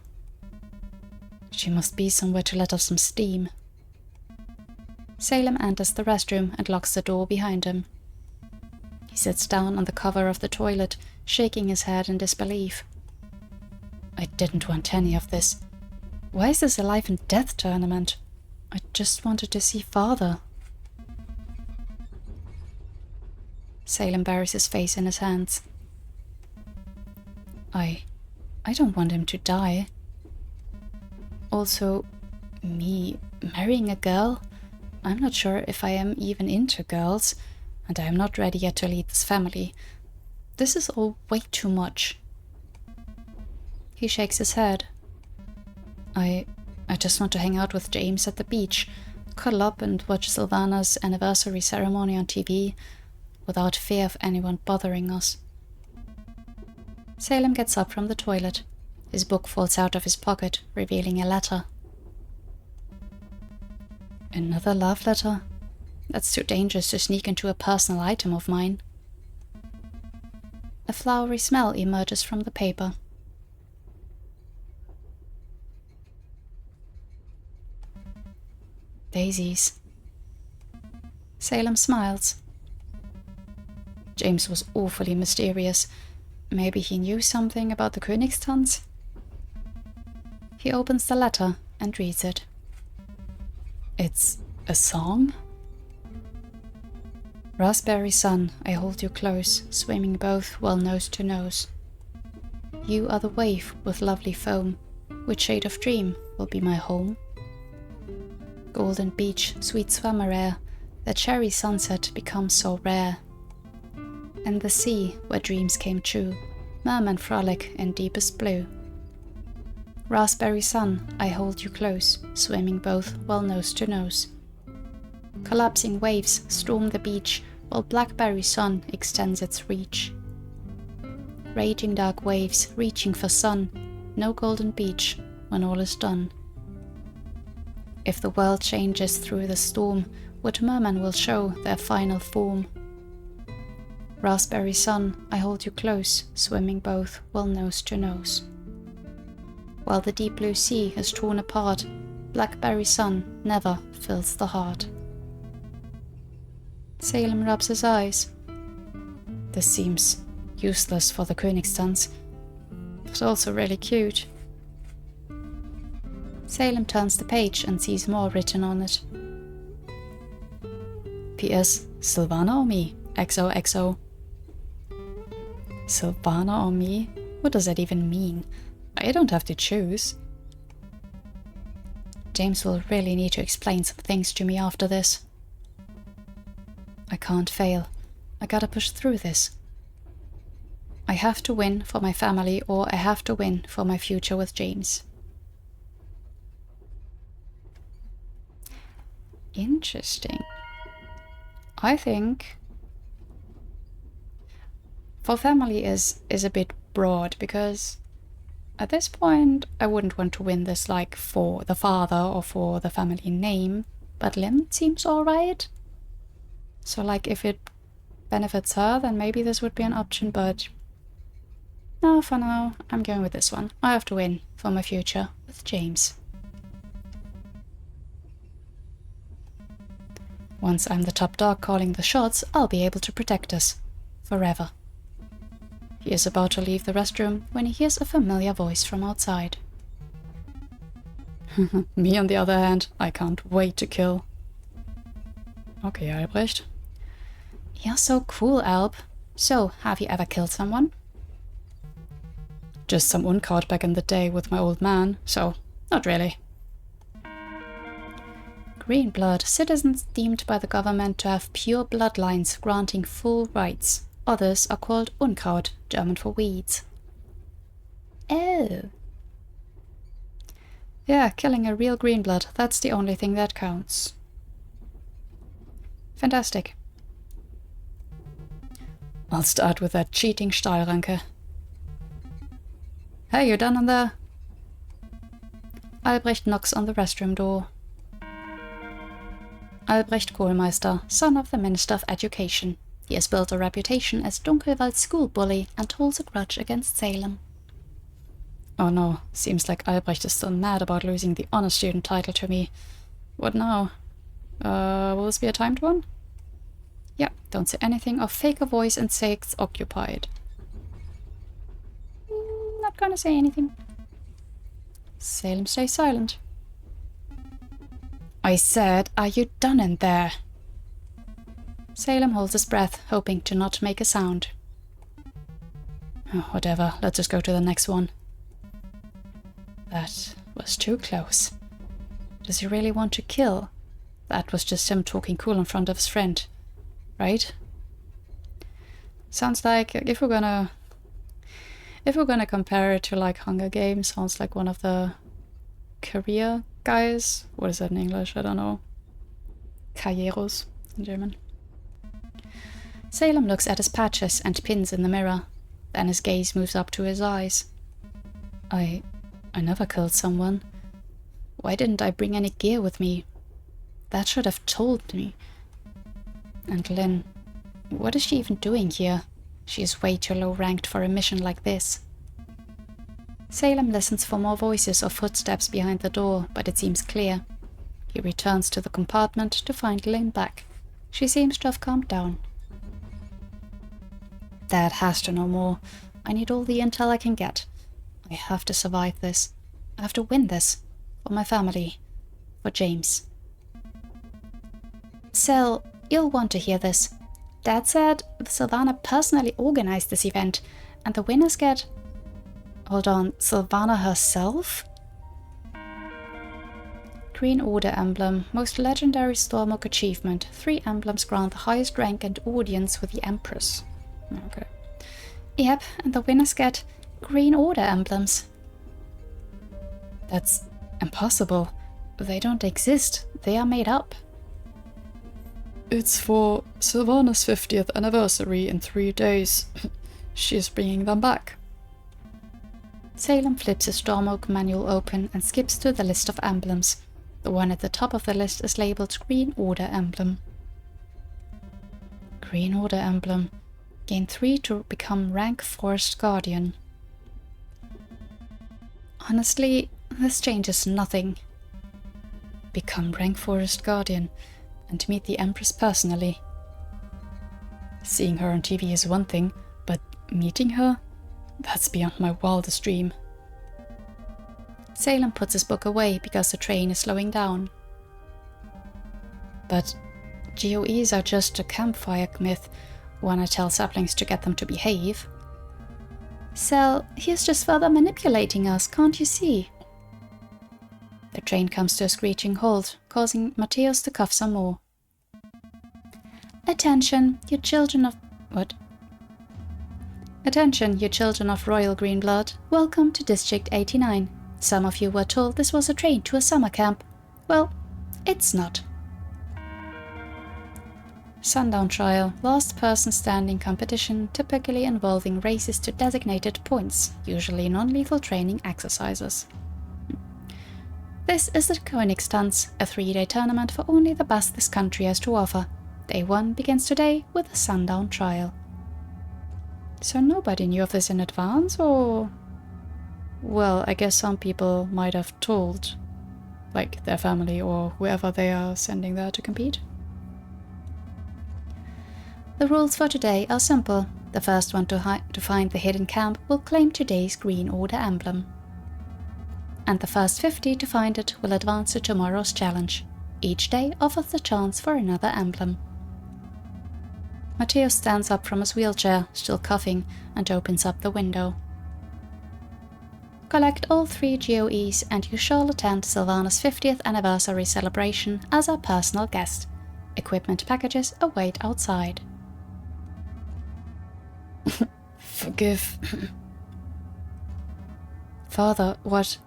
She must be somewhere to let off some steam. Salem enters the restroom and locks the door behind him. He sits down on the cover of the toilet, shaking his head in disbelief. I didn't want any of this. Why is this a life and death tournament? I just wanted to see father. Salem buries his face in his hands. I don't want him to die. Also, me marrying a girl? I'm not sure if I am even into girls, and I am not ready yet to lead this family. This is all way too much. He shakes his head. I just want to hang out with James at the beach, cuddle up and watch Sylvana's anniversary ceremony on TV, without fear of anyone bothering us. Salem gets up from the toilet. His book falls out of his pocket, revealing a letter. Another love letter? That's too dangerous to sneak into a personal item of mine. A flowery smell emerges from the paper. Daisies. Salem smiles. James was awfully mysterious. Maybe he knew something about the Königstanz? He opens the letter and reads it. It's a song? Raspberry sun, I hold you close, swimming both well nose to nose. You are the wave with lovely foam, which shade of dream will be my home? Golden beach, sweet swimmer air, the cherry sunset becomes so rare. And the sea, where dreams came true, merman frolic in deepest blue. Raspberry sun, I hold you close, swimming both well nose to nose. Collapsing waves storm the beach, while blackberry sun extends its reach. Raging dark waves, reaching for sun, no golden beach when all is done. If the world changes through the storm, what mermen will show their final form? Raspberry sun, I hold you close, swimming both well nose to nose. While the deep blue sea is torn apart, blackberry sun never fills the heart. Salem rubs his eyes. This seems useless for the Königstanz, but also really cute. Salem turns the page and sees more written on it. P.S. Sylvana or me? XOXO. Sylvana or me? What does that even mean? I don't have to choose. James will really need to explain some things to me after this. I can't fail. I gotta push through this. I have to win for my family, or I have to win for my future with James. Interesting. I think for family is a bit broad, because at this point I wouldn't want to win this like for the father or for the family name, but Lynn seems alright. So like if it benefits her, then maybe this would be an option, but no, for now I'm going with this one. I have to win for my future with James. Once I'm the top dog calling the shots, I'll be able to protect us. Forever. He is about to leave the restroom when he hears a familiar voice from outside. Me on the other hand, I can't wait to kill. Okay, Albrecht. You're so cool, Alb. So, have you ever killed someone? Just some unkraut back in the day with my old man, so not really. Green blood, citizens deemed by the government to have pure bloodlines granting full rights. Others are called Unkraut, German for weeds. Oh. Yeah, killing a real green blood, that's the only thing that counts. Fantastic. I'll start with that cheating Stahlranke. Hey, you done in there? Albrecht knocks on the restroom door. Albrecht Kohlmeister, son of the Minister of Education. He has built a reputation as Dunkelwald's school bully and holds a grudge against Salem. Oh no, seems like Albrecht is still mad about losing the honor student title to me. What now? Will this be a timed one? Yeah, don't say anything or fake a voice and say it's occupied. Not gonna say anything. Salem stays silent. I said, are you done in there? Salem holds his breath, hoping to not make a sound. Oh, whatever, let's just go to the next one. That was too close. Does he really want to kill? That was just him talking cool in front of his friend, right? Sounds like if we're gonna compare it to like Hunger Games, sounds like one of the career guys. What is that in English? I don't know. Caballeros in German. Salem looks at his patches and pins in the mirror. Then his gaze moves up to his eyes. I never killed someone. Why didn't I bring any gear with me? That should have told me. And Lynn, what is she even doing here? She is way too low ranked for a mission like this. Salem listens for more voices or footsteps behind the door, but it seems clear. He returns to the compartment to find Lynn back. She seems to have calmed down. Dad has to know more. I need all the intel I can get. I have to survive this. I have to win this. For my family. For James. Sel, you'll want to hear this. Dad said Sylvana personally organized this event, and the winners get... Hold on, Sylvana herself? Green Order emblem, most legendary Stormwalk achievement. 3 emblems grant the highest rank and audience with the Empress. Okay. Yep, and the winners get Green Order emblems. That's impossible. They don't exist. They are made up. It's for Sylvana's 50th anniversary in 3 days. She's bringing them back. Salem flips his Storm Oak manual open and skips to the list of emblems. The one at the top of the list is labeled Green Order Emblem. Green Order Emblem. Gain 3 to become rank Forest Guardian. Honestly, this changes nothing. Become rank Forest Guardian and meet the Empress personally. Seeing her on TV is one thing, but meeting her? That's beyond my wildest dream. Salem puts his book away because the train is slowing down. But GOEs are just a campfire myth when I tell saplings to get them to behave. Sel, he's just further manipulating us, can't you see? The train comes to a screeching halt, causing Matthäus to cough some more. Attention, you children of... What? Attention, you children of royal green blood. Welcome to District 89. Some of you were told this was a train to a summer camp. Well, it's not. Sundown Trial, last person standing competition, typically involving races to designated points, usually non-lethal training exercises. This is the Königstanz, a 3-day tournament for only the best this country has to offer. Day 1 begins today with a Sundown Trial. So nobody knew of this in advance, or... Well, I guess some people might have told, like their family or whoever they are sending there to compete. The rules for today are simple. The first one to find the hidden camp will claim today's Green Order emblem. And the first 50 to find it will advance to tomorrow's challenge. Each day offers the chance for another emblem. Matthäus stands up from his wheelchair, still coughing, and opens up the window. Collect all 3 GOEs and you shall attend Sylvana's 50th anniversary celebration as our personal guest. Equipment packages await outside. Forgive... Father, what...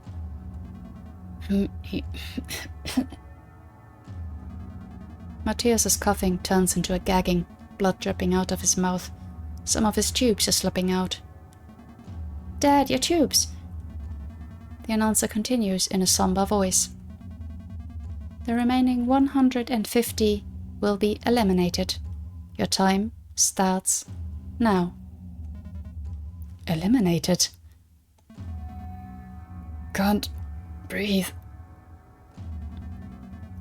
Matthäus's coughing turns into a gagging, blood dripping out of his mouth. Some of his tubes are slipping out. Dad, your tubes! The announcer continues in a somber voice. The remaining 150 will be eliminated. Your time starts now. Eliminated? Can't breathe.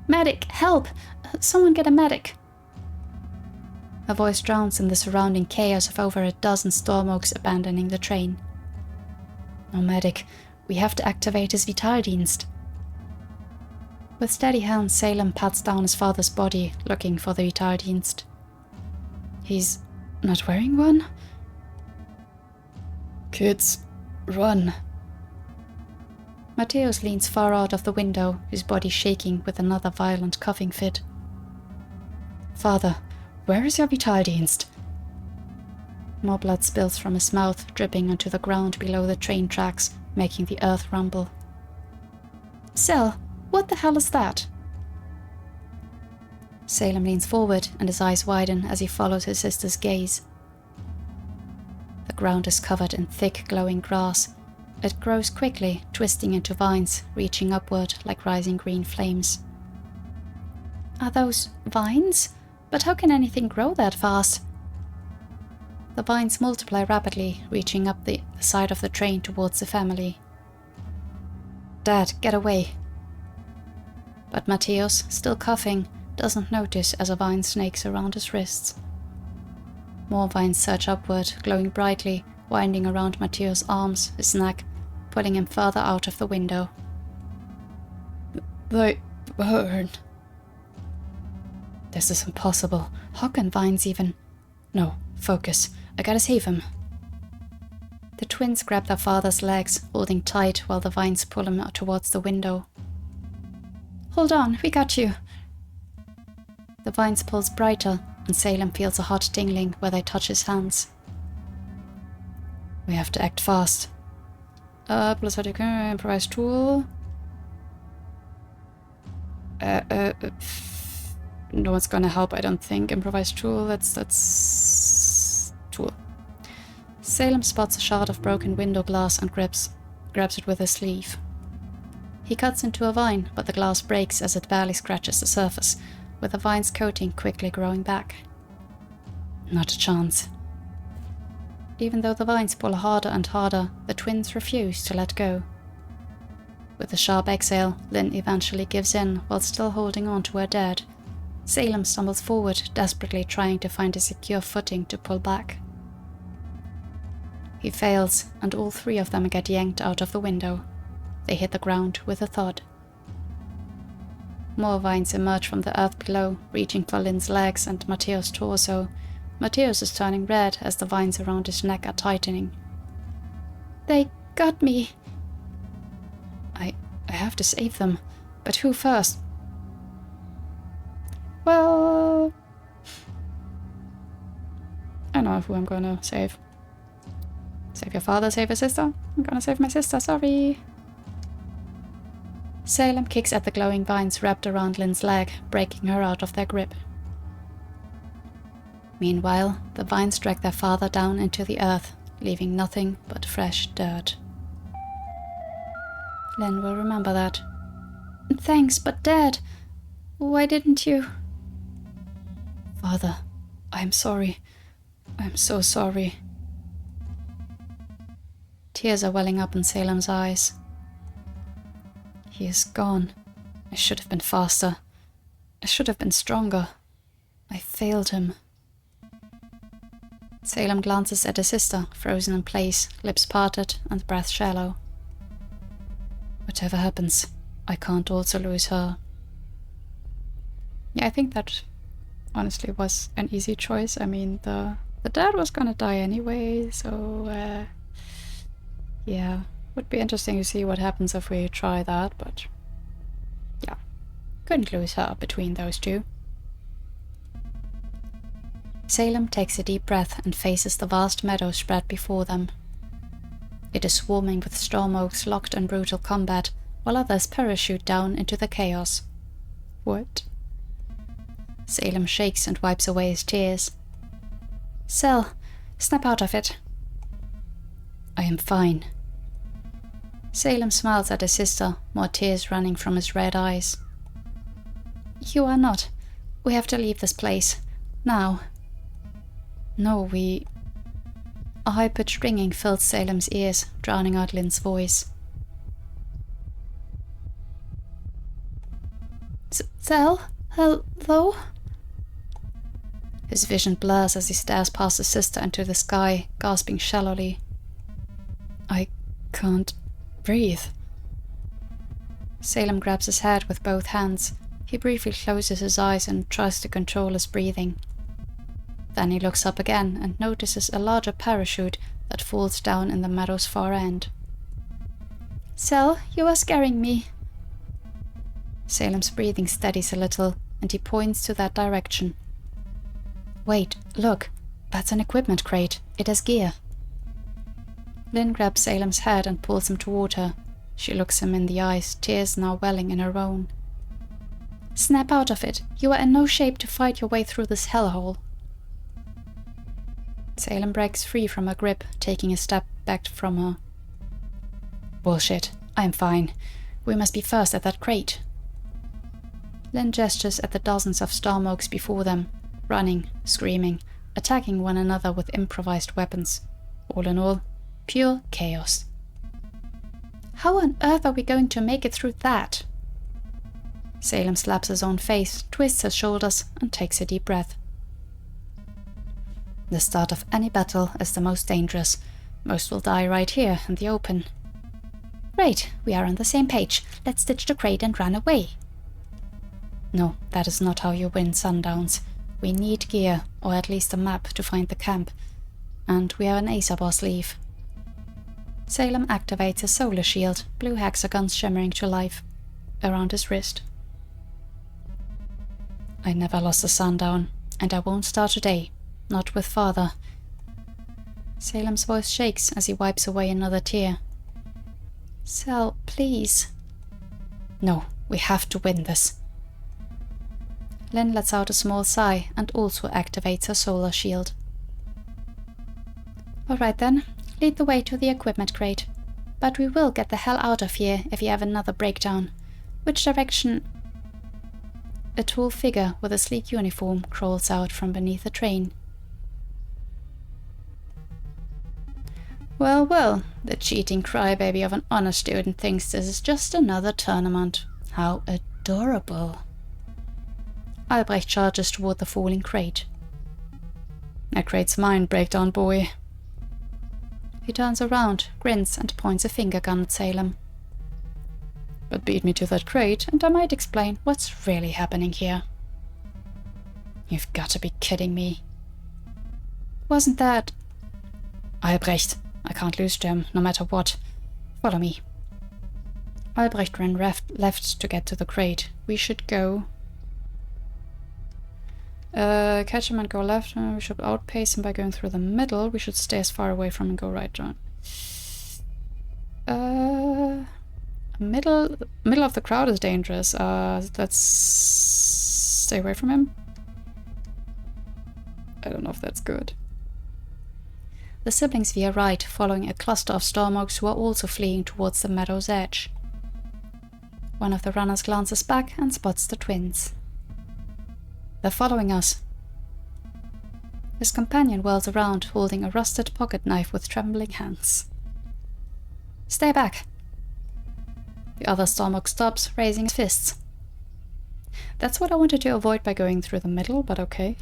Medic, help! Someone get a medic! A voice drowns in the surrounding chaos of over a dozen Storm Oaks abandoning the train. No medic. We have to activate his Vitaldienst. With steady hands, Salem pats down his father's body, looking for the Vitaldienst. He's not wearing one? Kids, run. Matthäus leans far out of the window, his body shaking with another violent coughing fit. Father, where is your Vitaldienst? More blood spills from his mouth, dripping onto the ground below the train tracks, making the earth rumble. Sel, what the hell is that? Salem leans forward and his eyes widen as he follows his sister's gaze. The ground is covered in thick, glowing grass. It grows quickly, twisting into vines, reaching upward like rising green flames. Are those vines? But how can anything grow that fast? The vines multiply rapidly, reaching up the side of the train towards the family. Dad, get away! But Matthäus, still coughing, doesn't notice as a vine snakes around his wrists. More vines surge upward, glowing brightly, winding around Matthäus' arms, his neck, pulling him further out of the window. They burn. This is impossible. How can vines even... No, focus. I gotta save him. The twins grab their father's legs, holding tight while the vines pull him towards the window. Hold on, we got you. The vines pulls brighter, and Salem feels a hot tingling where they touch his hands. We have to act fast. Plus improvised tool. No one's gonna help, I don't think. Improvised tool, that's... tool. Salem spots a shard of broken window glass and grabs it with his sleeve. He cuts into a vine, but the glass breaks as it barely scratches the surface, with the vine's coating quickly growing back. Not a chance. Even though the vines pull harder and harder, the twins refuse to let go. With a sharp exhale, Lynn eventually gives in while still holding on to her dad. Salem stumbles forward, desperately trying to find a secure footing to pull back. He fails, and all three of them get yanked out of the window. They hit the ground with a thud. More vines emerge from the earth below, reaching for Lynn's legs and Matteo's torso. Matteo's is turning red as the vines around his neck are tightening. They got me! I have to save them, but who first? Well... I know who I'm gonna save. Save your father, save your sister? I'm gonna save my sister, sorry. Salem kicks at the glowing vines wrapped around Lynn's leg, breaking her out of their grip. Meanwhile, the vines drag their father down into the earth, leaving nothing but fresh dirt. Lynn will remember that. Thanks, but Dad, why didn't you? Father, I'm sorry. I'm so sorry. Tears are welling up in Salem's eyes. He is gone. I should have been faster. I should have been stronger. I failed him. Salem glances at his sister, frozen in place, lips parted and breath shallow. Whatever happens, I can't also lose her. Yeah, I think that honestly was an easy choice. I mean, the dad was gonna die anyway, so yeah, would be interesting to see what happens if we try that, but yeah, couldn't lose her between those two. Salem takes a deep breath and faces the vast meadow spread before them. It is swarming with storm oaks locked in brutal combat, while others parachute down into the chaos. What? Salem shakes and wipes away his tears. Sel, snap out of it. I am fine. Salem smiles at his sister, more tears running from his red eyes. You are not. We have to leave this place. Now. No, we... A high-pitched ringing fills Salem's ears, drowning out Lynn's voice. Sel? Hello? His vision blurs as he stares past his sister into the sky, gasping shallowly. I can't breathe. Salem grabs his head with both hands. He briefly closes his eyes and tries to control his breathing. Then he looks up again and notices a larger parachute that falls down in the meadow's far end. Sel, you are scaring me. Salem's breathing steadies a little, and he points to that direction. Wait, look, that's an equipment crate. It has gear. Lynn grabs Salem's head and pulls him toward her. She looks him in the eyes, tears now welling in her own. Snap out of it. You are in no shape to fight your way through this hellhole. Salem breaks free from her grip, taking a step back from her. Bullshit. I'm fine. We must be first at that crate. Lynn gestures at the dozens of storm oaks before them, running, screaming, attacking one another with improvised weapons. All in all, pure chaos. How on earth are we going to make it through that? Salem slaps his own face, twists his shoulders, and takes a deep breath. The start of any battle is the most dangerous. Most will die right here in the open. Great, we are on the same page. Let's ditch the crate and run away. No, that is not how you win Sundowns. We need gear, or at least a map to find the camp. And we have an ace up our sleeve. Salem activates his solar shield, blue hexagons shimmering to life, around his wrist. I never lost a Sundown, and I won't start today. Not with Father. Salem's voice shakes as he wipes away another tear. Sel, please. No, we have to win this. Lynn lets out a small sigh and also activates her solar shield. Alright then, lead the way to the equipment crate. But we will get the hell out of here if you have another breakdown. Which direction? A tall figure with a sleek uniform crawls out from beneath the train. Well, well, the cheating crybaby of an honor student thinks this is just another tournament. How adorable. Albrecht charges toward the falling crate. That crate's mine, breakdown boy. He turns around, grins, and points a finger gun at Salem. But beat me to that crate, and I might explain what's really happening here. You've got to be kidding me. Wasn't that... Albrecht, I can't lose Gem, no matter what. Follow me. Albrecht ran left to get to the crate. We should go... catch him and go left. We should outpace him by going through the middle. We should stay as far away from him and go right, John. Middle of the crowd is dangerous. Let's stay away from him. I don't know if that's good. The siblings veer right, following a cluster of Stormokes who are also fleeing towards the meadow's edge. One of the runners glances back and spots the twins. They're following us. His companion whirls around, holding a rusted pocket knife with trembling hands. Stay back! The other Stormoke stops, raising his fists. That's what I wanted to avoid by going through the middle, but okay.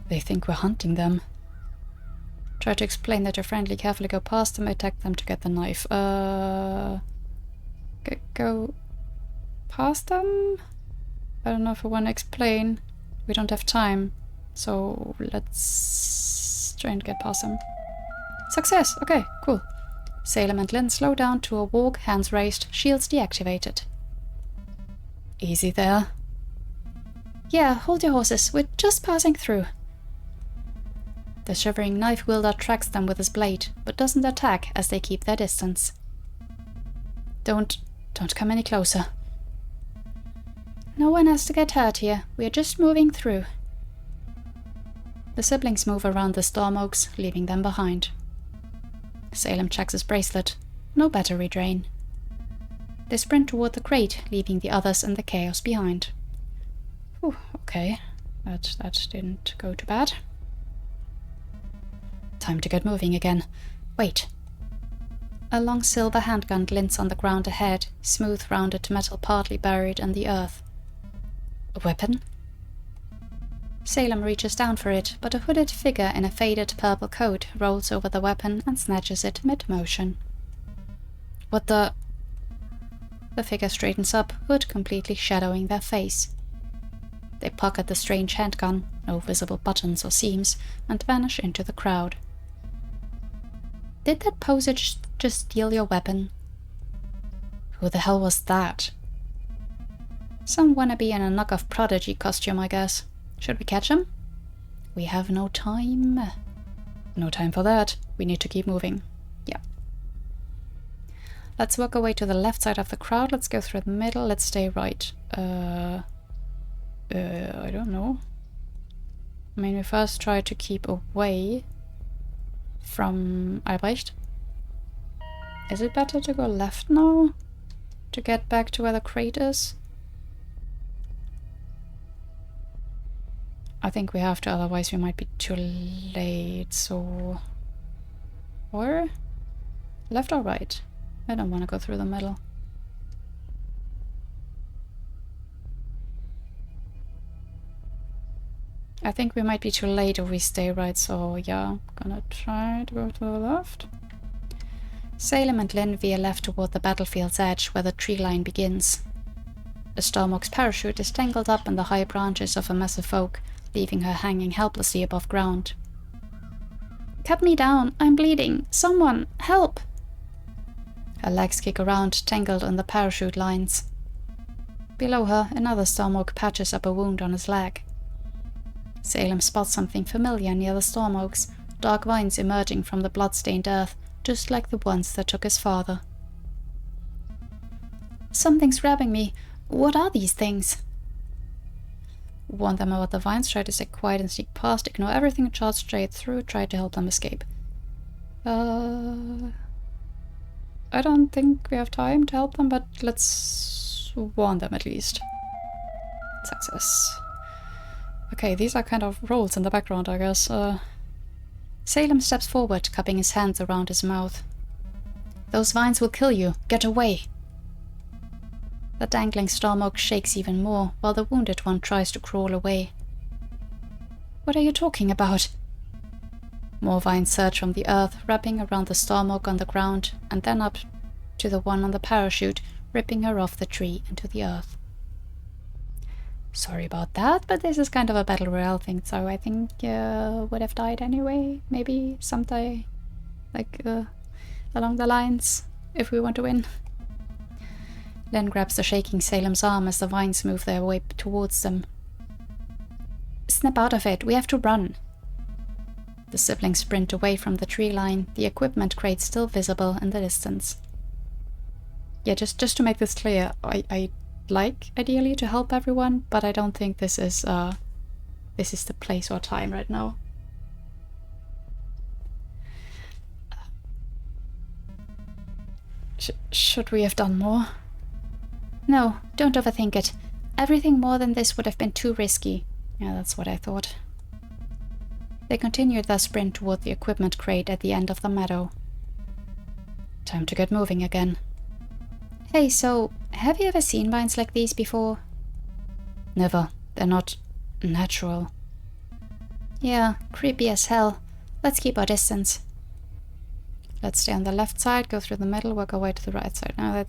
They think we're hunting them. Try to explain that you're friendly, carefully go past them, attack them to get the knife. Go past them? I don't know if I want to explain. We don't have time. So let's try and get past them. Success! Okay, cool. Salem and Lynn slow down to a walk, hands raised, shields deactivated. Easy there. Yeah, hold your horses. We're just passing through. The shivering knife wielder tracks them with his blade, but doesn't attack as they keep their distance. Don't come any closer. No one has to get hurt here. We are just moving through. The siblings move around the Stormokes, leaving them behind. Salem checks his bracelet. No battery drain. They sprint toward the crate, leaving the others in the chaos behind. Whew, okay. That didn't go too bad. Time to get moving again. Wait. A long silver handgun glints on the ground ahead, smooth rounded metal partly buried in the earth. A weapon? Salem reaches down for it, but a hooded figure in a faded purple coat rolls over the weapon and snatches it mid-motion. What the... The figure straightens up, hood completely shadowing their face. They pocket the strange handgun, no visible buttons or seams, and vanish into the crowd. Did that poser just steal your weapon? Who the hell was that? Some wannabe in a knockoff Prodigy costume, I guess. Should we catch him? We have no time. No time for that. We need to keep moving. Yeah. Let's walk away to the left side of the crowd. Let's go through the middle. Let's stay right. I don't know. I mean, we first try to keep away from Albrecht. Is it better to go left now? To get back to where the crate is? I think we have to, otherwise we might be too late, so... Or? Left or right? I don't want to go through the middle. I think we might be too late if we stay right, so yeah, gonna try to go to the left. Salem and Lynn veer left toward the battlefield's edge where the tree line begins. A Stormoke's parachute is tangled up in the high branches of a massive oak, leaving her hanging helplessly above ground. Cut me down, I'm bleeding. Someone, help! Her legs kick around, tangled in the parachute lines. Below her, another Stormoke patches up a wound on his leg. Salem spots something familiar near the Stormokes, dark vines emerging from the blood-stained earth, just like the ones that took his father. Something's grabbing me. What are these things? warn them about the vines, try to stay quiet and sneak past, ignore everything, charge straight through, try to help them escape. I don't think we have time to help them, but let's warn them at least. Success. Okay, these are kind of rolls in the background, I guess. Salem steps forward, cupping his hands around his mouth. Those vines will kill you. Get away. The dangling storm oak shakes even more, while the wounded one tries to crawl away. What are you talking about? More vines surge from the earth, wrapping around the storm oak on the ground, and then up to the one on the parachute, ripping her off the tree into the earth. Sorry about that, but this is kind of a battle royale thing, so I think would have died anyway. Maybe someday, like along the lines, if we want to win. Len grabs the shaking Salem's arm as the vines move their way towards them. Snap out of it, we have to run. The siblings sprint away from the tree line, the equipment crate still visible in the distance. Yeah, just to make this clear, I like ideally to help everyone, but I don't think this is the place or time right now. Should we have done more? No, don't overthink it. Everything more than this would have been too risky. Yeah, that's what I thought. They continued their sprint toward the equipment crate at the end of the meadow. Time to get moving again. Hey, so, have you ever seen vines like these before? Never. They're not natural. Yeah, creepy as hell. Let's keep our distance. Let's stay on the left side, go through the middle, work our way to the right side. Now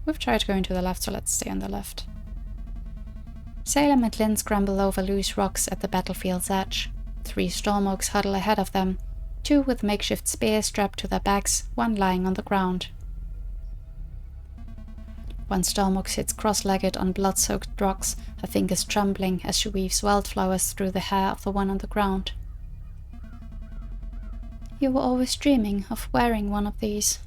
we've tried going to the left, so let's stay on the left. Salem and Lynn scramble over loose rocks at the battlefield's edge. 3 storm oaks huddle ahead of them, 2 with makeshift spears strapped to their backs, 1 lying on the ground. One storm oak sits cross-legged on blood-soaked rocks, her fingers trembling as she weaves wildflowers through the hair of the one on the ground. You were always dreaming of wearing one of these.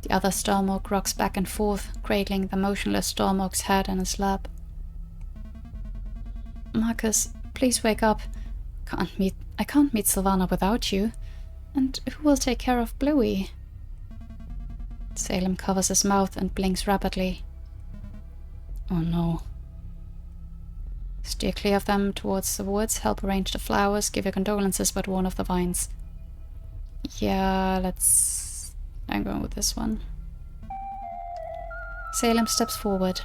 The other storm oak rocks back and forth, cradling the motionless storm oak's head in his lap. Marcus, please wake up. I can't meet Sylvana without you. And who will take care of Bluey? Salem covers his mouth and blinks rapidly. Oh no. Steer clear of them towards the woods, help arrange the flowers, give your condolences but one of the vines. Yeah, I'm going with this one. Salem steps forward.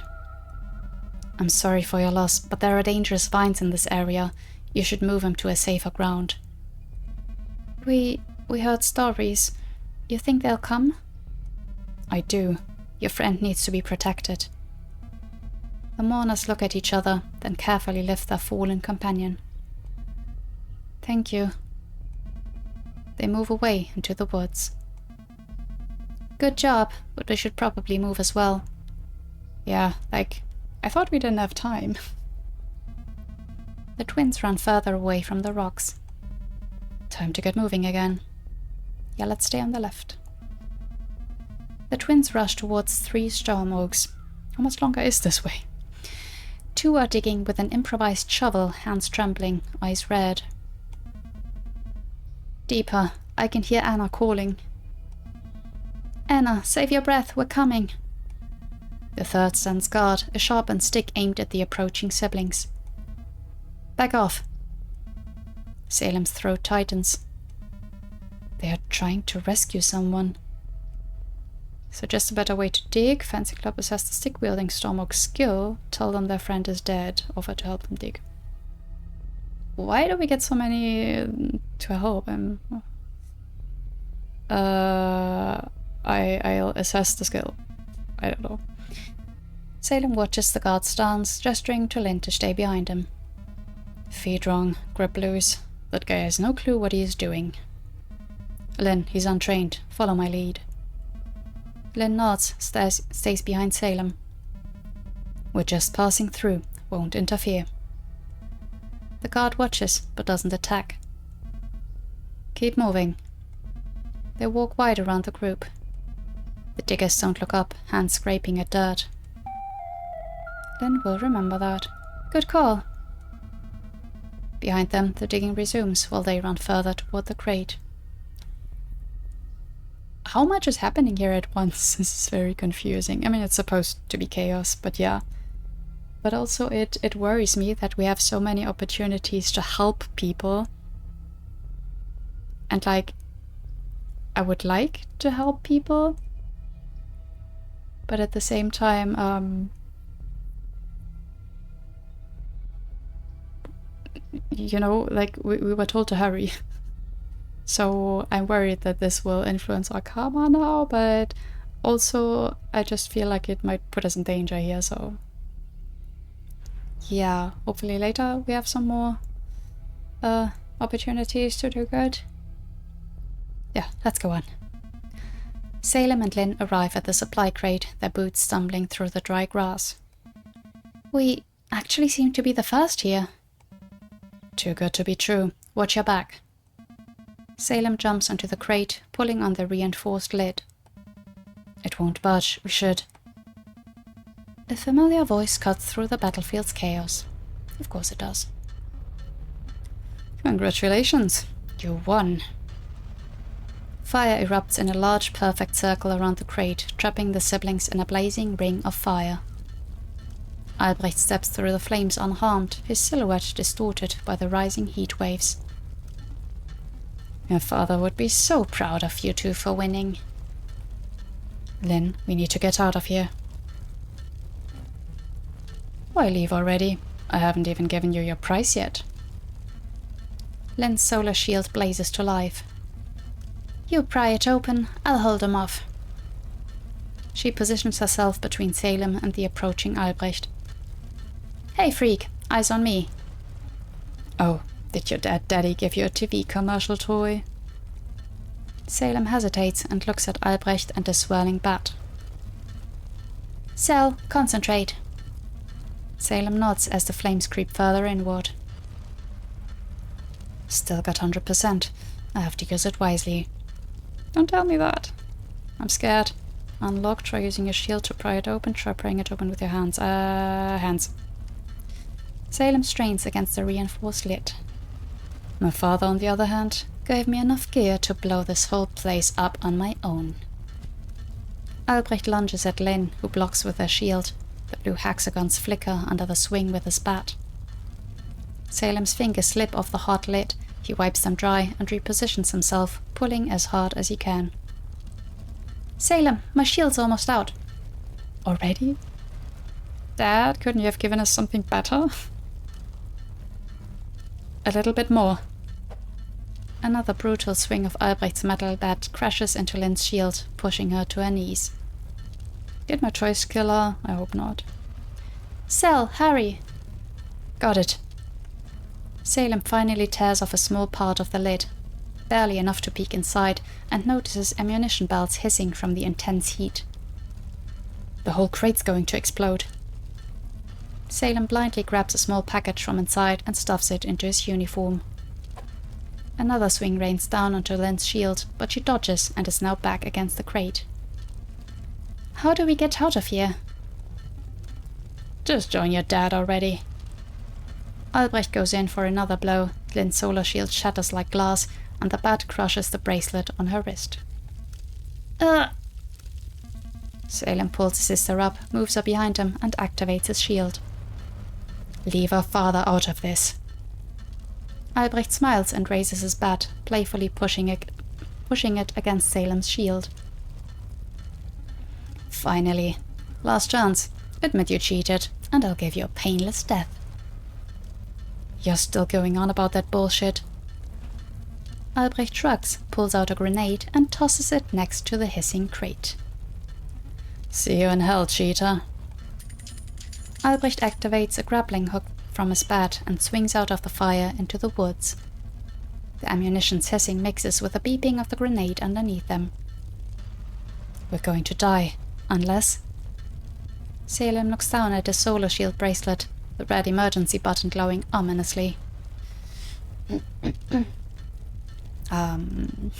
I'm sorry for your loss, but there are dangerous vines in this area. You should move them to a safer ground. We heard stories. You think they'll come? I do. Your friend needs to be protected. The mourners look at each other, then carefully lift their fallen companion. Thank you. They move away into the woods. Good job, but we should probably move as well. Yeah, I thought we didn't have time. The twins run further away from the rocks. Time to get moving again. Yeah, let's stay on the left. The twins rush towards 3 storm oaks. How much longer is this way? 2 are digging with an improvised shovel, hands trembling, eyes red. Deeper. I can hear Anna calling. Anna, save your breath, we're coming. The third stands guard, a sharpened stick aimed at the approaching siblings. Back off. Salem's throat tightens. They are trying to rescue someone. Suggest a better way to dig. Fancy Club assess the stick-wielding storm oak skill. Tell them their friend is dead. Offer to help them dig. Why do we get so many to help him? I'll assess the skill. I don't know. Salem watches the guard stance, gesturing to Lynn to stay behind him. Feet wrong, grip loose. That guy has no clue what he is doing. Lynn, he's untrained. Follow my lead. Lynn nods, stays behind Salem. We're just passing through. Won't interfere. The guard watches, but doesn't attack. Keep moving. They walk wide around the group. The diggers don't look up, hands scraping at dirt. Lynn will remember that. Good call. Behind them, the digging resumes while they run further toward the crate. How much is happening here at once? This is very confusing. I mean, it's supposed to be chaos, but yeah. But also it worries me that we have so many opportunities to help people. And like, I would like to help people. But at the same time, you know, like we were told to hurry. So I'm worried that this will influence our karma now, but also I just feel like it might put us in danger here, so... Yeah, hopefully later we have some more opportunities to do good. Yeah, let's go on. Salem and Lynn arrive at the supply crate, their boots stumbling through the dry grass. We actually seem to be the first here. Too good to be true. Watch your back. Salem jumps onto the crate, pulling on the reinforced lid. It won't budge, we should. A familiar voice cuts through the battlefield's chaos. Of course it does. Congratulations, you won. Fire erupts in a large, perfect circle around the crate, trapping the siblings in a blazing ring of fire. Albrecht steps through the flames unharmed, his silhouette distorted by the rising heat waves. Your father would be so proud of you two for winning. Lynn, we need to get out of here. Why leave already? I haven't even given you your prize yet. Lynn's solar shield blazes to life. You pry it open, I'll hold them off. She positions herself between Salem and the approaching Albrecht. Hey freak, eyes on me. Oh, did your daddy give you a TV commercial toy? Salem hesitates and looks at Albrecht and the swirling bat. Cell, concentrate. Salem nods as the flames creep further inward. Still got 100%. I have to use it wisely. Don't tell me that. I'm scared. Unlock, try using your shield to pry it open, try prying it open with your hands. Hands. Salem strains against the reinforced lid. My father, on the other hand, gave me enough gear to blow this whole place up on my own. Albrecht lunges at Lynn, who blocks with her shield. The blue hexagons flicker under the swing with his bat. Salem's fingers slip off the hot lid. He wipes them dry and repositions himself, pulling as hard as he can. Salem, my shield's almost out. Already? Dad, couldn't you have given us something better? A little bit more. Another brutal swing of Albrecht's metal bat crashes into Lynn's shield, pushing her to her knees. Did my choice kill her? I hope not. Cell, hurry! Got it. Salem finally tears off a small part of the lid, barely enough to peek inside, and notices ammunition belts hissing from the intense heat. The whole crate's going to explode. Salem blindly grabs a small package from inside and stuffs it into his uniform. Another swing rains down onto Lynn's shield, but she dodges and is now back against the crate. How do we get out of here? Just join your dad already. Albrecht goes in for another blow. Lynn's solar shield shatters like glass, and the bat crushes the bracelet on her wrist. Salem pulls his sister up, moves her behind him, and activates his shield. Leave our father out of this. Albrecht smiles and raises his bat, playfully pushing it against Salem's shield. Finally. Last chance. Admit you cheated, and I'll give you a painless death. You're still going on about that bullshit? Albrecht shrugs, pulls out a grenade, and tosses it next to the hissing crate. See you in hell, cheater. Albrecht activates a grappling hook from his bat and swings out of the fire into the woods. The ammunition's hissing mixes with the beeping of the grenade underneath them. We're going to die, unless... Salem looks down at his solar shield bracelet, the red emergency button glowing ominously. I'm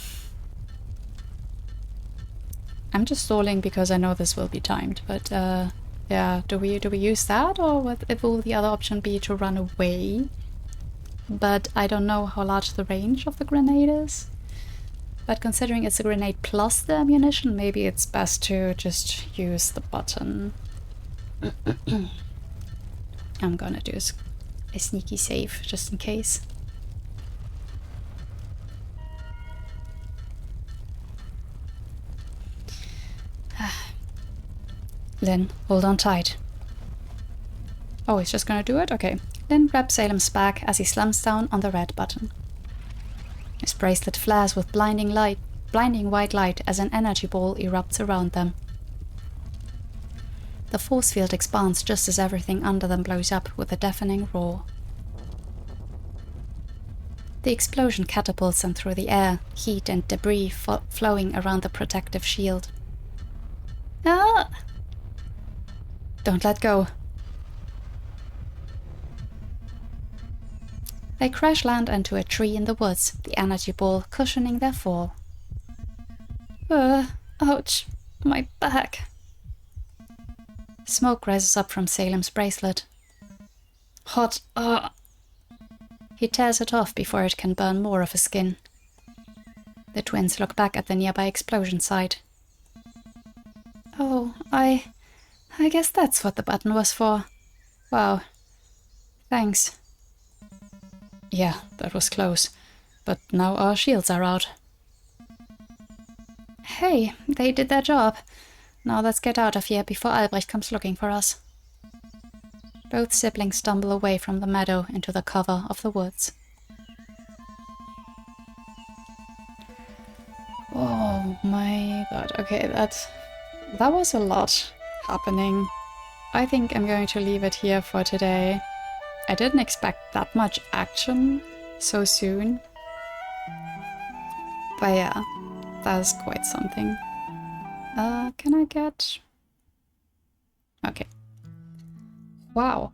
just stalling because I know this will be timed, but Yeah, do we use that, or will the other option be to run away? But I don't know how large the range of the grenade is. But considering it's a grenade plus the ammunition, maybe it's best to just use the button. I'm gonna do a sneaky save, just in case. Lynn, hold on tight. Oh, he's just gonna do it? Okay. Lynn grabs Salem's back as he slams down on the red button. His bracelet flares with blinding white light as an energy ball erupts around them. The force field expands just as everything under them blows up with a deafening roar. The explosion catapults them through the air, heat and debris flowing around the protective shield. Ah! Don't let go. They crash land into a tree in the woods, the energy ball cushioning their fall. Ouch, my back. Smoke rises up from Salem's bracelet. Hot, He tears it off before it can burn more of his skin. The twins look back at the nearby explosion site. Oh, I guess that's what the button was for. Wow. Thanks. Yeah, that was close. But now our shields are out. Hey, they did their job. Now let's get out of here before Albrecht comes looking for us. Both siblings stumble away from the meadow into the cover of the woods. Oh my god. Okay, that was a lot happening. I think I'm going to leave it here for today. I didn't expect that much action so soon. But yeah, that's quite something. Can I get... Okay. Wow.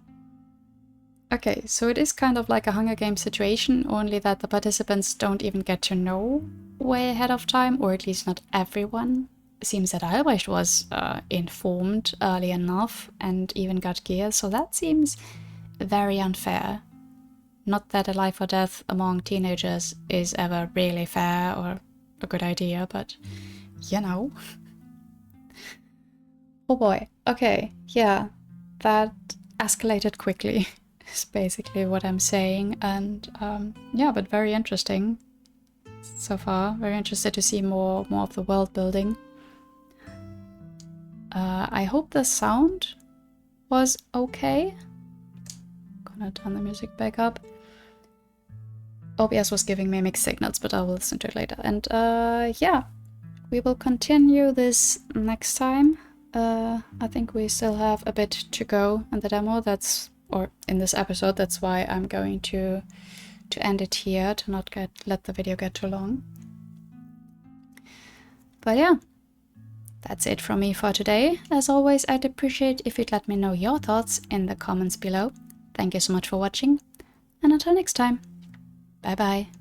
Okay, so it is kind of like a Hunger Games situation, only that the participants don't even get to know way ahead of time, or at least not everyone. It seems that Albrecht was informed early enough and even got gear, so that seems very unfair. Not that a life or death among teenagers is ever really fair or a good idea, but you know. Oh boy, okay, yeah, that escalated quickly, is basically what I'm saying, and yeah, but very interesting so far. Very interested to see more of the world building. I hope the sound was okay. Gonna turn the music back up. OBS was giving me mixed signals, but I will listen to it later. And yeah, we will continue this next time. I think we still have a bit to go in the demo. Or in this episode. That's why I'm going to end it here to not let the video get too long. But yeah, that's it from me for today. As always, I'd appreciate if you'd let me know your thoughts in the comments below. Thank you so much for watching, and until next time, bye bye.